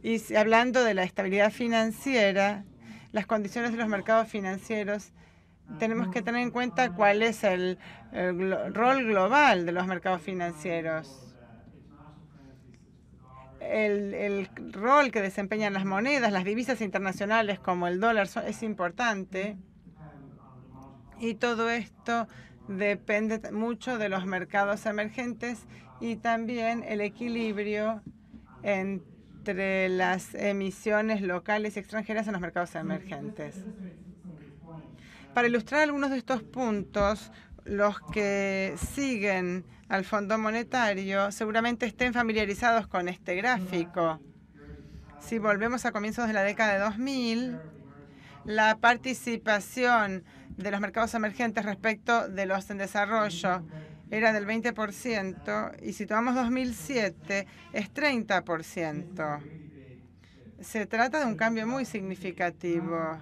Y hablando de la estabilidad financiera, las condiciones de los mercados financieros, tenemos que tener en cuenta cuál es el rol global de los mercados financieros. El rol que desempeñan las monedas, las divisas internacionales como el dólar es importante, y todo esto depende mucho de los mercados emergentes y también el equilibrio entre las emisiones locales y extranjeras en los mercados emergentes. Para ilustrar algunos de estos puntos, los que siguen al Fondo Monetario seguramente estén familiarizados con este gráfico. Si volvemos a comienzos de la década de 2000, la participación de los mercados emergentes respecto de los en desarrollo era del 20%, y si tomamos 2007 es 30%. Se trata de un cambio muy significativo.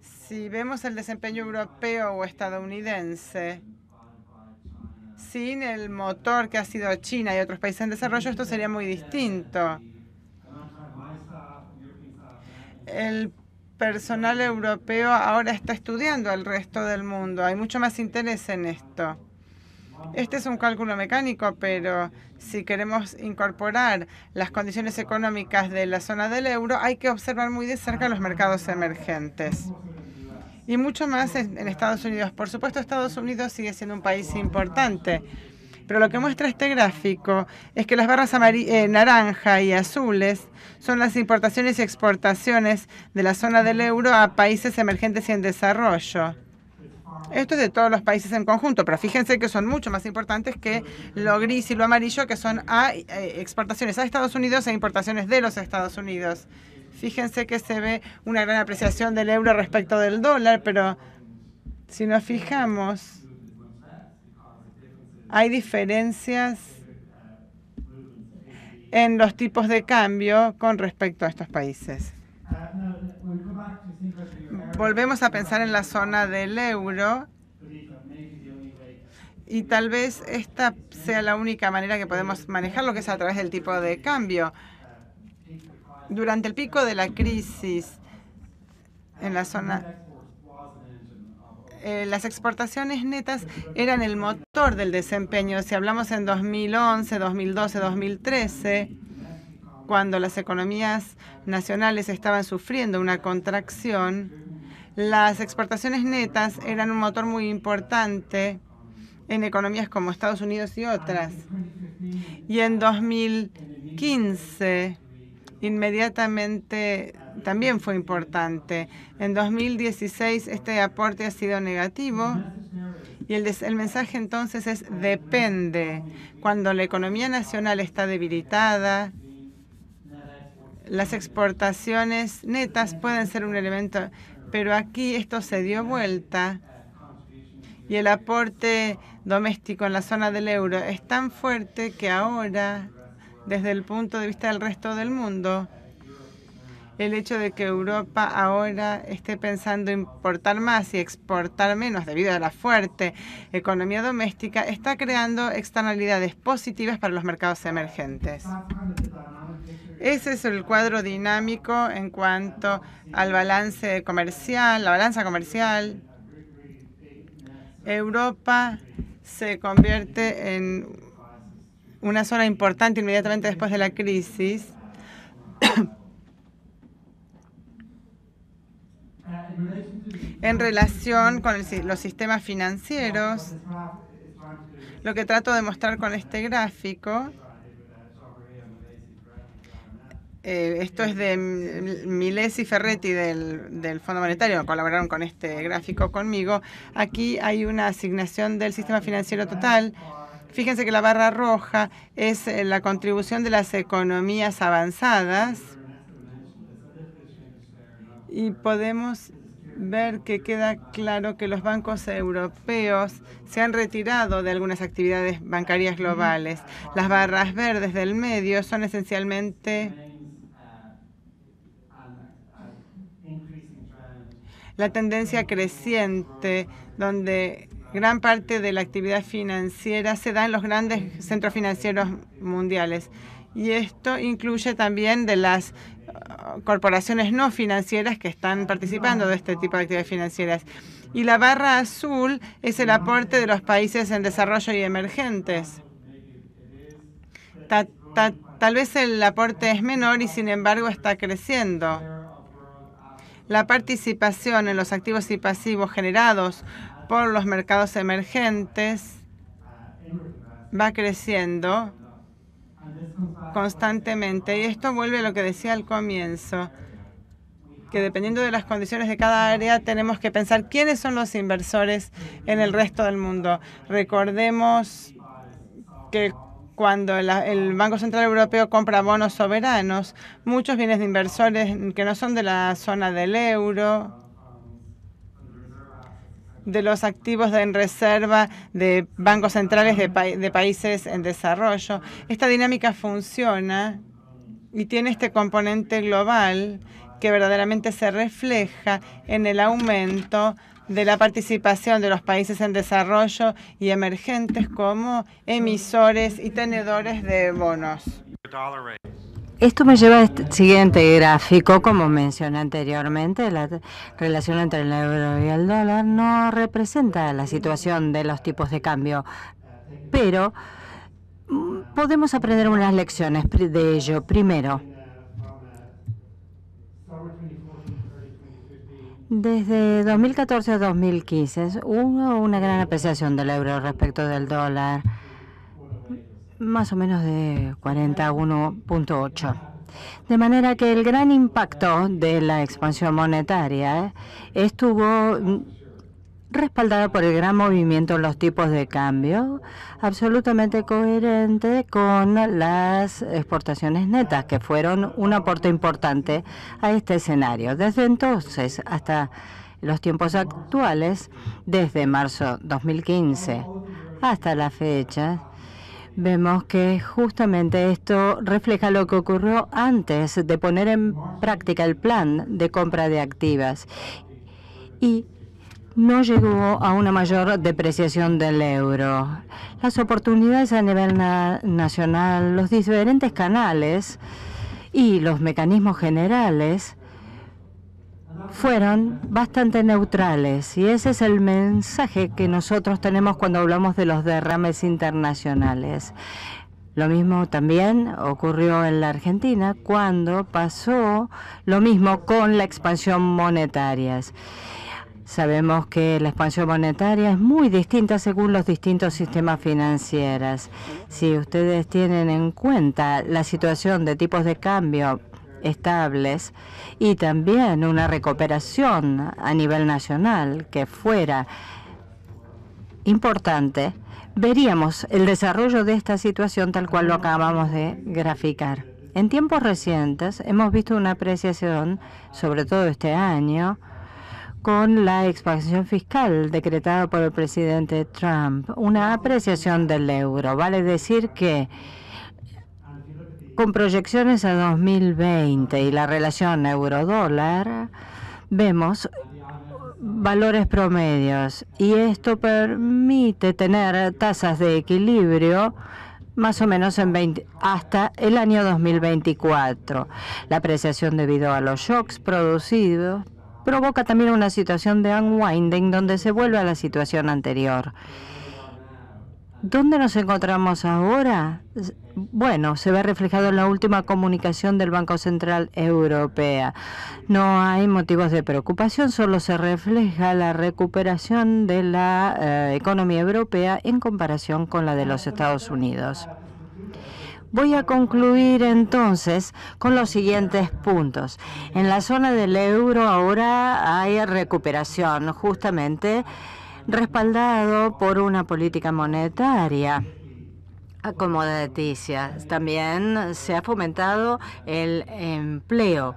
Si vemos el desempeño europeo o estadounidense, sin el motor que ha sido China y otros países en desarrollo, esto sería muy distinto. El personal europeo ahora está estudiando al resto del mundo. Hay mucho más interés en esto. Este es un cálculo mecánico, pero si queremos incorporar las condiciones económicas de la zona del euro, hay que observar muy de cerca los mercados emergentes. Y mucho más en Estados Unidos. Por supuesto, Estados Unidos sigue siendo un país importante, pero lo que muestra este gráfico es que las barras naranja y azules son las importaciones y exportaciones de la zona del euro a países emergentes y en desarrollo. Esto es de todos los países en conjunto, pero fíjense que son mucho más importantes que lo gris y lo amarillo, que son exportaciones a Estados Unidos e importaciones de los Estados Unidos. Fíjense que se ve una gran apreciación del euro respecto del dólar, pero si nos fijamos, hay diferencias en los tipos de cambio con respecto a estos países. Volvemos a pensar en la zona del euro y tal vez esta sea la única manera que podemos manejarlo, que es a través del tipo de cambio. Durante el pico de la crisis en la zona, las exportaciones netas eran el motor del desempeño. Si hablamos en 2011, 2012, 2013, cuando las economías nacionales estaban sufriendo una contracción, las exportaciones netas eran un motor muy importante en economías como Estados Unidos y otras. Y en 2015, inmediatamente también fue importante. En 2016 este aporte ha sido negativo y el mensaje entonces es depende. Cuando la economía nacional está debilitada, las exportaciones netas pueden ser un elemento, pero aquí esto se dio vuelta y el aporte doméstico en la zona del euro es tan fuerte que ahora, desde el punto de vista del resto del mundo, el hecho de que Europa ahora esté pensando importar más y exportar menos debido a la fuerte economía doméstica está creando externalidades positivas para los mercados emergentes. Ese es el cuadro dinámico en cuanto al balance comercial, la balanza comercial. Europa se convierte en una zona importante inmediatamente después de la crisis. En relación con los sistemas financieros, lo que trato de mostrar con este gráfico, esto es de Milesi y Ferretti del Fondo Monetario, colaboraron con este gráfico conmigo. Aquí hay una asignación del sistema financiero total. Fíjense que la barra roja es la contribución de las economías avanzadas y podemos ver que queda claro que los bancos europeos se han retirado de algunas actividades bancarias globales. Las barras verdes del medio son esencialmente la tendencia creciente, donde gran parte de la actividad financiera se da en los grandes centros financieros mundiales. Y esto incluye también de las corporaciones no financieras que están participando de este tipo de actividades financieras. Y la barra azul es el aporte de los países en desarrollo y emergentes. Tal vez el aporte es menor y sin embargo está creciendo. La participación en los activos y pasivos generados por los mercados emergentes va creciendo constantemente. Y esto vuelve a lo que decía al comienzo. que dependiendo de las condiciones de cada área tenemos que pensar quiénes son los inversores en el resto del mundo. Recordemos que cuando el Banco Central Europeo compra bonos soberanos, muchos bienes de inversores que no son de la zona del euro, de los activos en reserva de bancos centrales de países en desarrollo. Esta dinámica funciona y tiene este componente global que verdaderamente se refleja en el aumento de la participación de los países en desarrollo y emergentes como emisores y tenedores de bonos. Esto me lleva a este siguiente gráfico. Como mencioné anteriormente, la relación entre el euro y el dólar no representa la situación de los tipos de cambio, pero podemos aprender unas lecciones de ello. Primero, desde 2014 a 2015 hubo una gran apreciación del euro respecto del dólar, más o menos de 41.8. De manera que el gran impacto de la expansión monetaria estuvo respaldada por el gran movimiento en los tipos de cambio, absolutamente coherente con las exportaciones netas, que fueron un aporte importante a este escenario. Desde entonces hasta los tiempos actuales, desde marzo 2015 hasta la fecha, vemos que justamente esto refleja lo que ocurrió antes de poner en práctica el plan de compra de activas y no llegó a una mayor depreciación del euro. Las oportunidades a nivel nacional, los diferentes canales y los mecanismos generales fueron bastante neutrales, y ese es el mensaje que nosotros tenemos cuando hablamos de los derrames internacionales. Lo mismo también ocurrió en la Argentina cuando pasó lo mismo con la expansión monetaria. Sabemos que la expansión monetaria es muy distinta según los distintos sistemas financieros. Si ustedes tienen en cuenta la situación de tipos de cambio estables y también una recuperación a nivel nacional que fuera importante, veríamos el desarrollo de esta situación tal cual lo acabamos de graficar. En tiempos recientes hemos visto una apreciación, sobre todo este año, con la expansión fiscal decretada por el presidente Trump, una apreciación del euro. Vale decir que con proyecciones a 2020 y la relación euro-dólar, vemos valores promedios y esto permite tener tasas de equilibrio más o menos hasta el año 2024. La apreciación debido a los shocks producidos provoca también una situación de unwinding donde se vuelve a la situación anterior. ¿Dónde nos encontramos ahora? Bueno, se ve reflejado en la última comunicación del Banco Central Europeo. No hay motivos de preocupación, solo se refleja la recuperación de la economía europea en comparación con la de los Estados Unidos. Voy a concluir entonces con los siguientes puntos. En la zona del euro ahora hay recuperación, justamente respaldado por una política monetaria acomodaticia. También se ha fomentado el empleo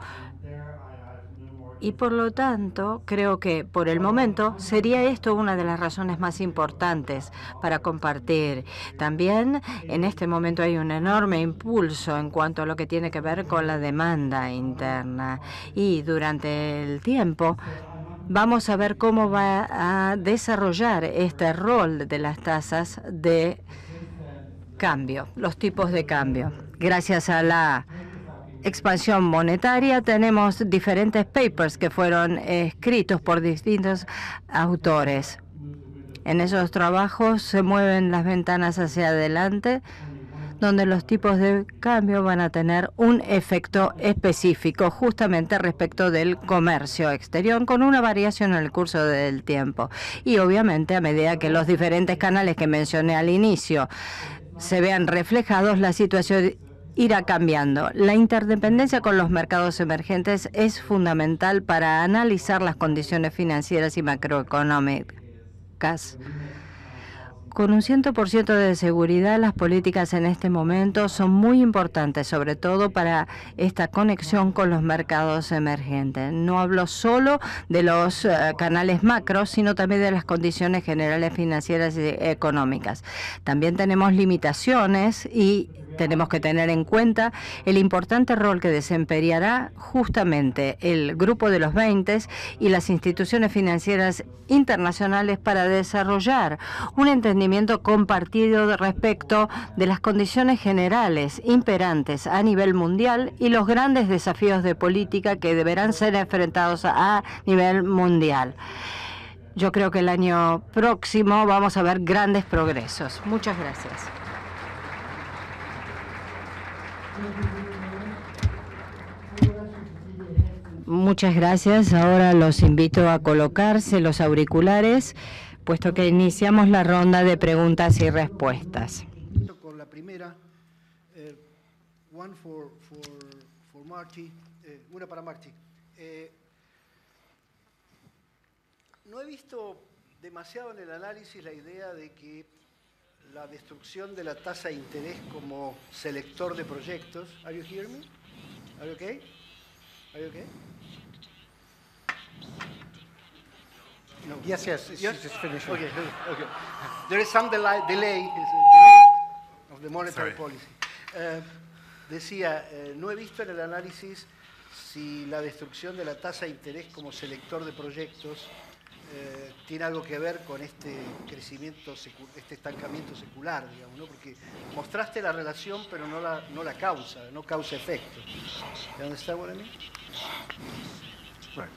y por lo tanto creo que por el momento sería esto una de las razones más importantes para compartir. También en este momento hay un enorme impulso en cuanto a lo que tiene que ver con la demanda interna y durante el tiempo vamos a ver cómo va a desarrollar este rol de las tasas de cambio, los tipos de cambio. Gracias a la expansión monetaria tenemos diferentes papers que fueron escritos por distintos autores. En esos trabajos se mueven las ventanas hacia adelante, donde los tipos de cambio van a tener un efecto específico justamente respecto del comercio exterior, con una variación en el curso del tiempo. Y obviamente a medida que los diferentes canales que mencioné al inicio se vean reflejados, la situación irá cambiando. La interdependencia con los mercados emergentes es fundamental para analizar las condiciones financieras y macroeconómicas. Con un 100% de seguridad, las políticas en este momento son muy importantes, sobre todo para esta conexión con los mercados emergentes. No hablo solo de los canales macros, sino también de las condiciones generales financieras y económicas. También tenemos limitaciones y tenemos que tener en cuenta el importante rol que desempeñará justamente el Grupo de los 20 y las instituciones financieras internacionales para desarrollar un entendimiento compartido respecto de las condiciones generales imperantes a nivel mundial y los grandes desafíos de política que deberán ser enfrentados a nivel mundial. Yo creo que el año próximo vamos a ver grandes progresos. Muchas gracias. Muchas gracias. Ahora los invito a colocarse los auriculares, puesto que iniciamos la ronda de preguntas y respuestas. Con la primera, one for Marty, una para Marty. No he visto demasiado en el análisis la idea de que la destrucción de la tasa de interés como selector de proyectos. Are you hearing me? Are you okay? Are you okay? No. Yes, just finish. Okay. There is some delay of the monetary policy. Decía, no he visto en el análisis si la destrucción de la tasa de interés como selector de proyectos tiene algo que ver con este crecimiento, este estancamiento secular, digamos, ¿no? Porque mostraste la relación, pero no la causa, no causa-efecto. ¿Dónde está, what I mean? Right.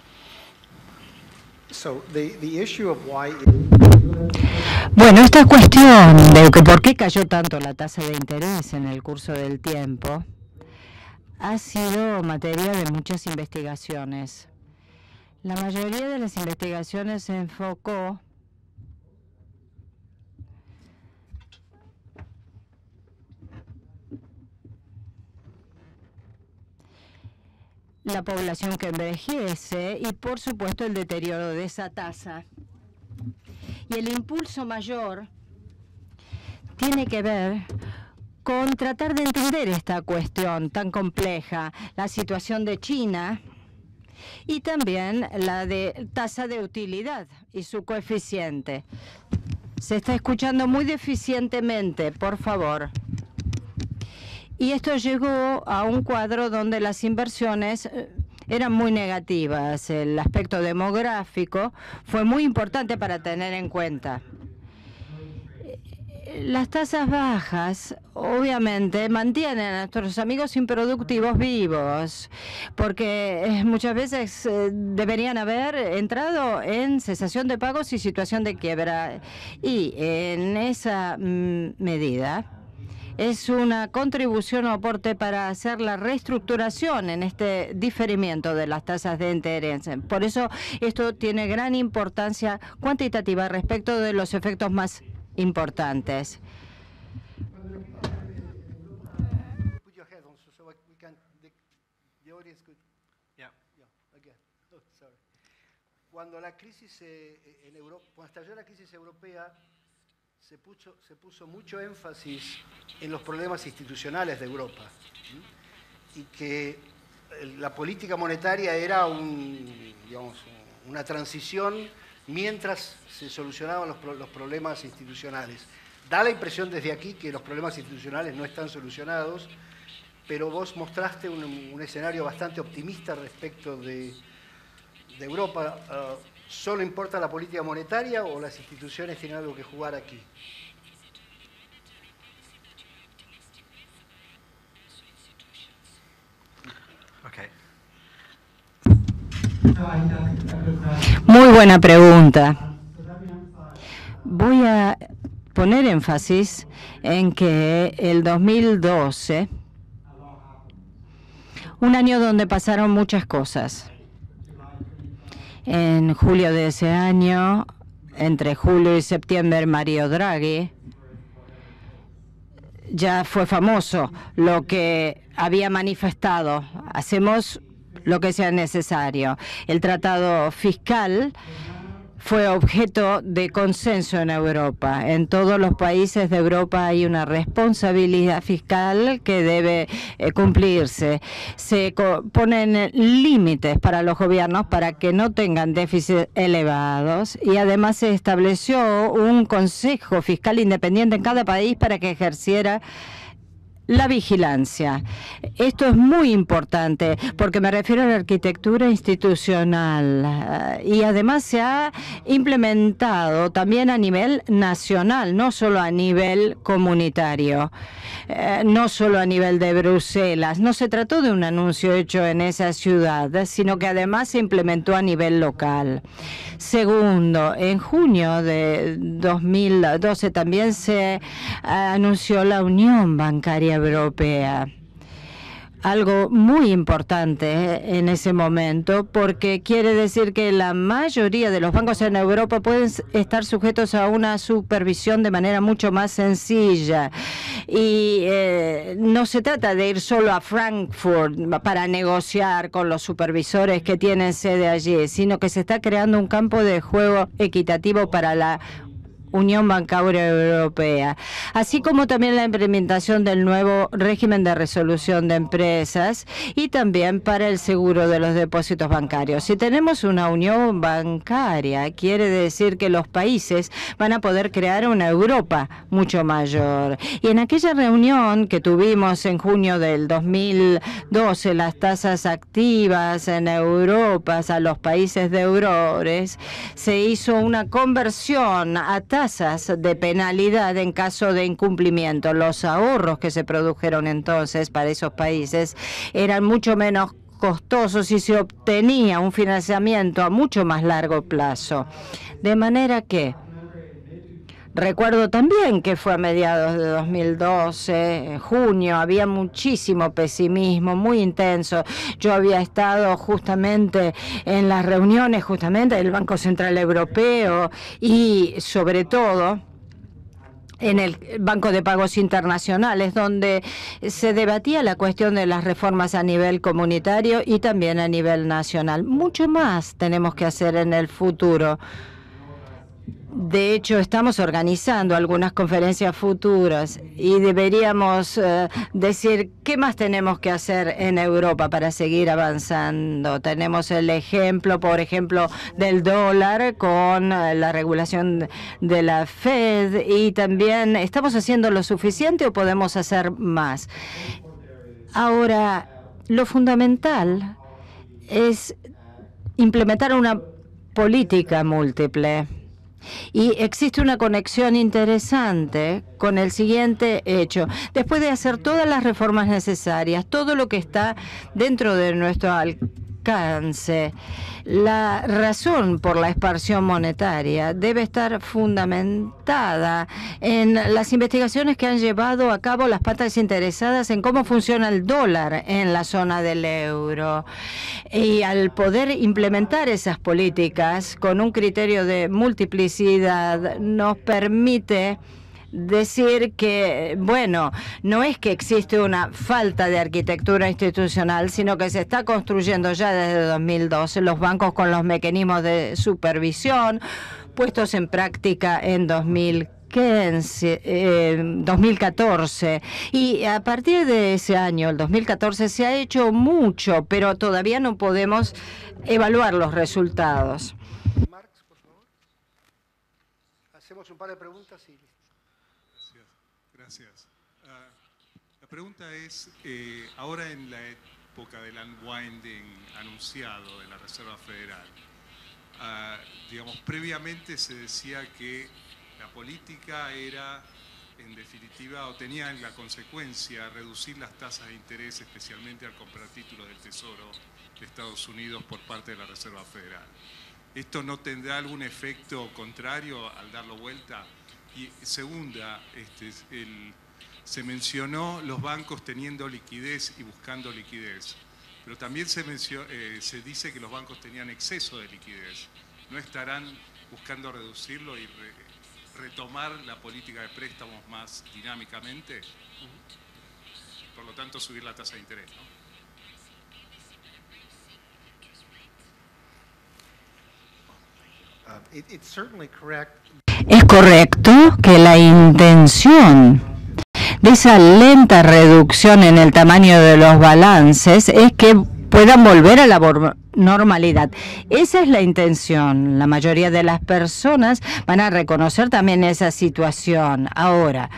So the issue of why. Bueno, esta cuestión de que por qué cayó tanto la tasa de interés en el curso del tiempo ha sido materia de muchas investigaciones. La mayoría de las investigaciones se enfocó la población que envejece y, por supuesto, el deterioro de esa tasa. Y el impulso mayor tiene que ver con tratar de entender esta cuestión tan compleja, la situación de China y también la de tasa de utilidad y su coeficiente. Se está escuchando muy deficientemente, por favor. Y esto llegó a un cuadro donde las inversiones eran muy negativas. El aspecto demográfico fue muy importante para tener en cuenta. Las tasas bajas, obviamente, mantienen a nuestros amigos improductivos vivos, porque muchas veces deberían haber entrado en cesación de pagos y situación de quiebra. Y en esa medida es una contribución o aporte para hacer la reestructuración en este diferimiento de las tasas de interés. Por eso esto tiene gran importancia cuantitativa respecto de los efectos más importantes. Cuando la crisis en Europa, cuando estalló la crisis europea, se puso mucho énfasis en los problemas institucionales de Europa, y que la política monetaria era una transición mientras se solucionaban los problemas institucionales. Da la impresión desde aquí que los problemas institucionales no están solucionados, pero vos mostraste un escenario bastante optimista respecto de Europa. ¿Solo importa la política monetaria o las instituciones tienen algo que jugar aquí? Muy buena pregunta. Voy a poner énfasis en que el 2012, un año donde pasaron muchas cosas. En julio de ese año, entre julio y septiembre, Mario Draghi ya fue famoso lo que había manifestado. Hacemos lo que sea necesario. El tratado fiscal fue objeto de consenso en Europa. En todos los países de Europa hay una responsabilidad fiscal que debe cumplirse. Se ponen límites para los gobiernos para que no tengan déficits elevados y además se estableció un consejo fiscal independiente en cada país para que ejerciera la vigilancia. Esto es muy importante porque me refiero a la arquitectura institucional y además se ha implementado también a nivel nacional, no solo a nivel comunitario, no solo a nivel de Bruselas. No se trató de un anuncio hecho en esa ciudad, sino que además se implementó a nivel local. Segundo, en junio de 2012 también se anunció la Unión Bancaria Europea. Algo muy importante en ese momento, porque quiere decir que la mayoría de los bancos en Europa pueden estar sujetos a una supervisión de manera mucho más sencilla. Y no se trata de ir solo a Frankfurt para negociar con los supervisores que tienen sede allí, sino que se está creando un campo de juego equitativo para la Unión Bancaria Europea, así como también la implementación del nuevo régimen de resolución de empresas y también para el seguro de los depósitos bancarios. Si tenemos una unión bancaria, quiere decir que los países van a poder crear una Europa mucho mayor. Y en aquella reunión que tuvimos en junio del 2012, las tasas activas en Europa a los países deudores, se hizo una conversión a tasas de penalidad en caso de incumplimiento. Los ahorros que se produjeron entonces para esos países eran mucho menos costosos y se obtenía un financiamiento a mucho más largo plazo. De manera que recuerdo también que fue a mediados de 2012, en junio, había muchísimo pesimismo, muy intenso. Yo había estado justamente en las reuniones del Banco Central Europeo y sobre todo en el Banco de Pagos Internacionales, donde se debatía la cuestión de las reformas a nivel comunitario y también a nivel nacional. Mucho más tenemos que hacer en el futuro. De hecho, estamos organizando algunas conferencias futuras y deberíamos decir qué más tenemos que hacer en Europa para seguir avanzando. Tenemos el ejemplo, por ejemplo, del dólar con la regulación de la Fed y también ¿estamos haciendo lo suficiente o podemos hacer más? Ahora, lo fundamental es implementar una política múltiple. Y existe una conexión interesante con el siguiente hecho. Después de hacer todas las reformas necesarias, todo lo que está dentro de nuestro alcance, la razón por la expansión monetaria debe estar fundamentada en las investigaciones que han llevado a cabo las partes interesadas en cómo funciona el dólar en la zona del euro. Y al poder implementar esas políticas con un criterio de multiplicidad nos permite decir que, bueno, no es que existe una falta de arquitectura institucional, sino que se está construyendo ya desde 2012 los bancos con los mecanismos de supervisión puestos en práctica en 2014. Y a partir de ese año, el 2014, se ha hecho mucho, pero todavía no podemos evaluar los resultados. Marx, por favor. Hacemos un par de preguntas y... Gracias. La pregunta es, ahora en la época del unwinding anunciado de la Reserva Federal, digamos, previamente se decía que la política era, en definitiva, o tenía la consecuencia reducir las tasas de interés, especialmente al comprar títulos del Tesoro de Estados Unidos por parte de la Reserva Federal. ¿Esto no tendrá algún efecto contrario al darlo vuelta? Y segunda, se mencionó los bancos teniendo liquidez y buscando liquidez, pero también se dice que los bancos tenían exceso de liquidez. ¿No estarán buscando reducirlo y retomar la política de préstamos más dinámicamente. Por lo tanto, subir la tasa de interés, ¿no? It's certainly correct. Es correcto que la intención de esa lenta reducción en el tamaño de los balances es que puedan volver a la normalidad. Esa es la intención. La mayoría de las personas van a reconocer también esa situación. Ahora,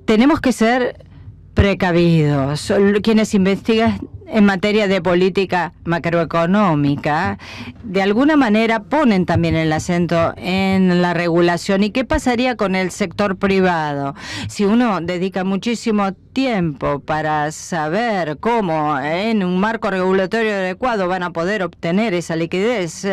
tenemos que ser precavidos. Quienes investigan en materia de política macroeconómica, de alguna manera ponen también el acento en la regulación. ¿Y qué pasaría con el sector privado? Si uno dedica muchísimo tiempo para saber cómo en un marco regulatorio adecuado van a poder obtener esa liquidez,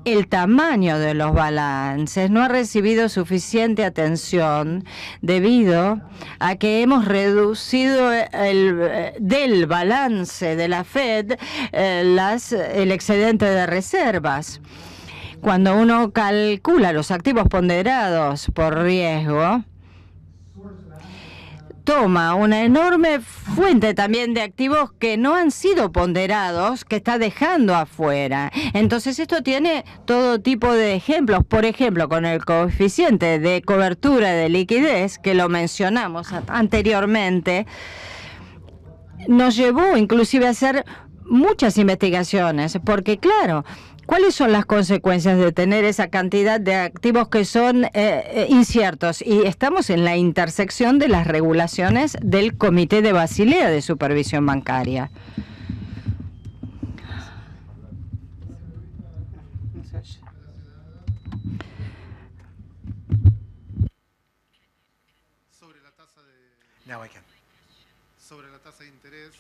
el tamaño de los balances no ha recibido suficiente atención debido a que hemos reducido del balance de la Fed el excedente de reservas. Cuando uno calcula los activos ponderados por riesgo, toma una enorme fuente también de activos que no han sido ponderados, que está dejando afuera. Entonces esto tiene todo tipo de ejemplos. Por ejemplo, con el coeficiente de cobertura de liquidez, que lo mencionamos anteriormente, nos llevó inclusive a hacer muchas investigaciones, porque claro, ¿cuáles son las consecuencias de tener esa cantidad de activos que son inciertos? Y estamos en la intersección de las regulaciones del Comité de Basilea de Supervisión Bancaria. Now I can. Sobre la tasa de interés,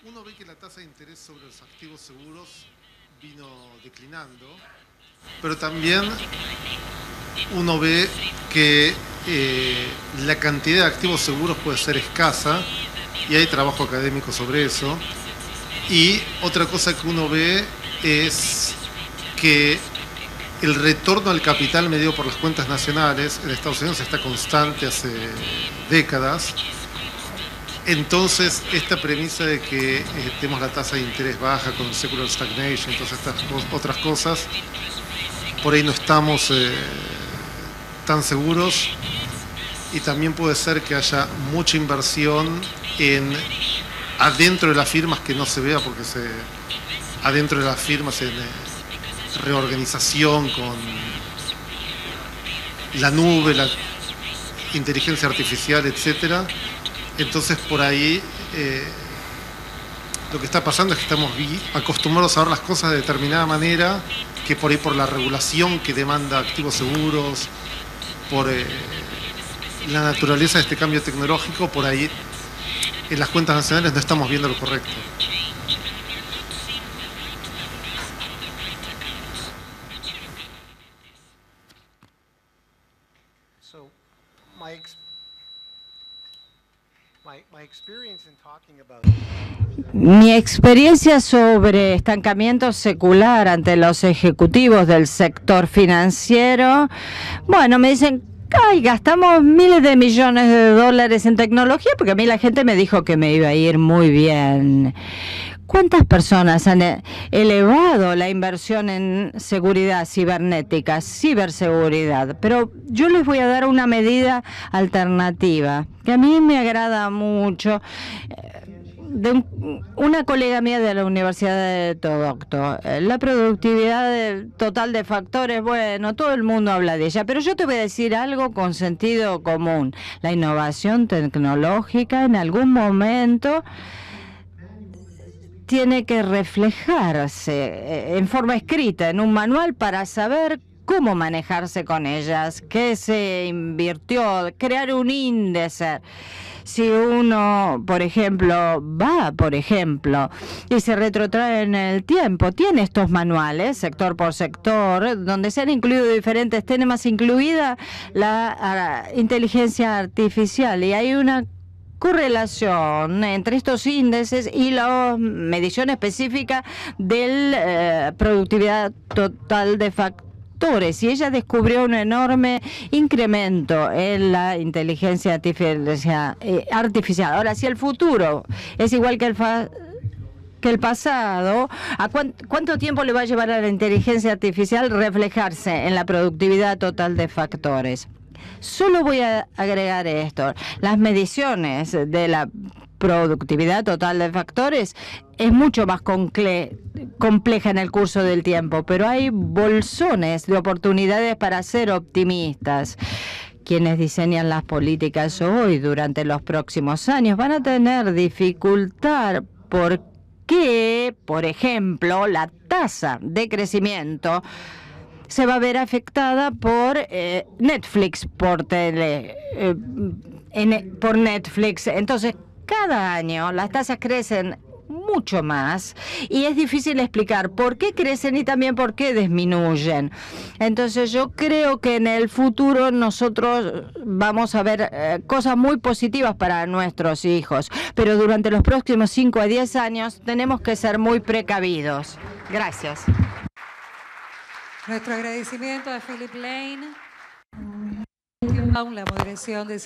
uno ve que la tasa de interés sobre los activos seguros vino declinando, pero también uno ve que la cantidad de activos seguros puede ser escasa y hay trabajo académico sobre eso. Y otra cosa que uno ve es que el retorno al capital medido por las cuentas nacionales en Estados Unidos está constante hace décadas. Entonces, esta premisa de que tenemos la tasa de interés baja con secular stagnation y todas estas otras cosas, por ahí no estamos tan seguros. Y también puede ser que haya mucha inversión adentro de las firmas que no se vea, porque adentro de las firmas reorganización con la nube, la inteligencia artificial, etcétera. Entonces por ahí lo que está pasando es que estamos acostumbrados a ver las cosas de determinada manera, que por ahí por la regulación que demanda activos seguros, por la naturaleza de este cambio tecnológico, por ahí en las cuentas nacionales no estamos viendo lo correcto. Mi experiencia sobre estancamiento secular ante los ejecutivos del sector financiero, bueno, me dicen, ay, gastamos miles de millones de dólares en tecnología, porque a mí la gente me dijo que me iba a ir muy bien. ¿Cuántas personas han elevado la inversión en seguridad cibernética, ciberseguridad? Pero yo les voy a dar una medida alternativa, que a mí me agrada mucho, de una colega mía de la Universidad de Toronto. La productividad total de factores, bueno, todo el mundo habla de ella, pero yo te voy a decir algo con sentido común. La innovación tecnológica en algún momento tiene que reflejarse en forma escrita en un manual para saber cómo manejarse con ellas, qué se invirtió, crear un índice. Si uno, por ejemplo, y se retrotrae en el tiempo, tiene estos manuales, sector por sector, donde se han incluido diferentes temas, incluida la inteligencia artificial, y hay una correlación entre estos índices y la medición específica de productividad total de factores. Y ella descubrió un enorme incremento en la inteligencia artificial. Ahora, si el futuro es igual que el pasado, ¿cuánto tiempo le va a llevar a la inteligencia artificial reflejarse en la productividad total de factores? Solo voy a agregar esto. Las mediciones de la productividad total de factores es mucho más compleja en el curso del tiempo, pero hay bolsones de oportunidades para ser optimistas. Quienes diseñan las políticas hoy durante los próximos años van a tener dificultad porque, por ejemplo, la tasa de crecimiento se va a ver afectada por Netflix, por Netflix. Entonces, cada año las tasas crecen mucho más y es difícil explicar por qué crecen y también por qué disminuyen. Entonces, yo creo que en el futuro nosotros vamos a ver cosas muy positivas para nuestros hijos, pero durante los próximos 5 a 10 años tenemos que ser muy precavidos. Gracias. Nuestro agradecimiento a Philip Lane, la moderación de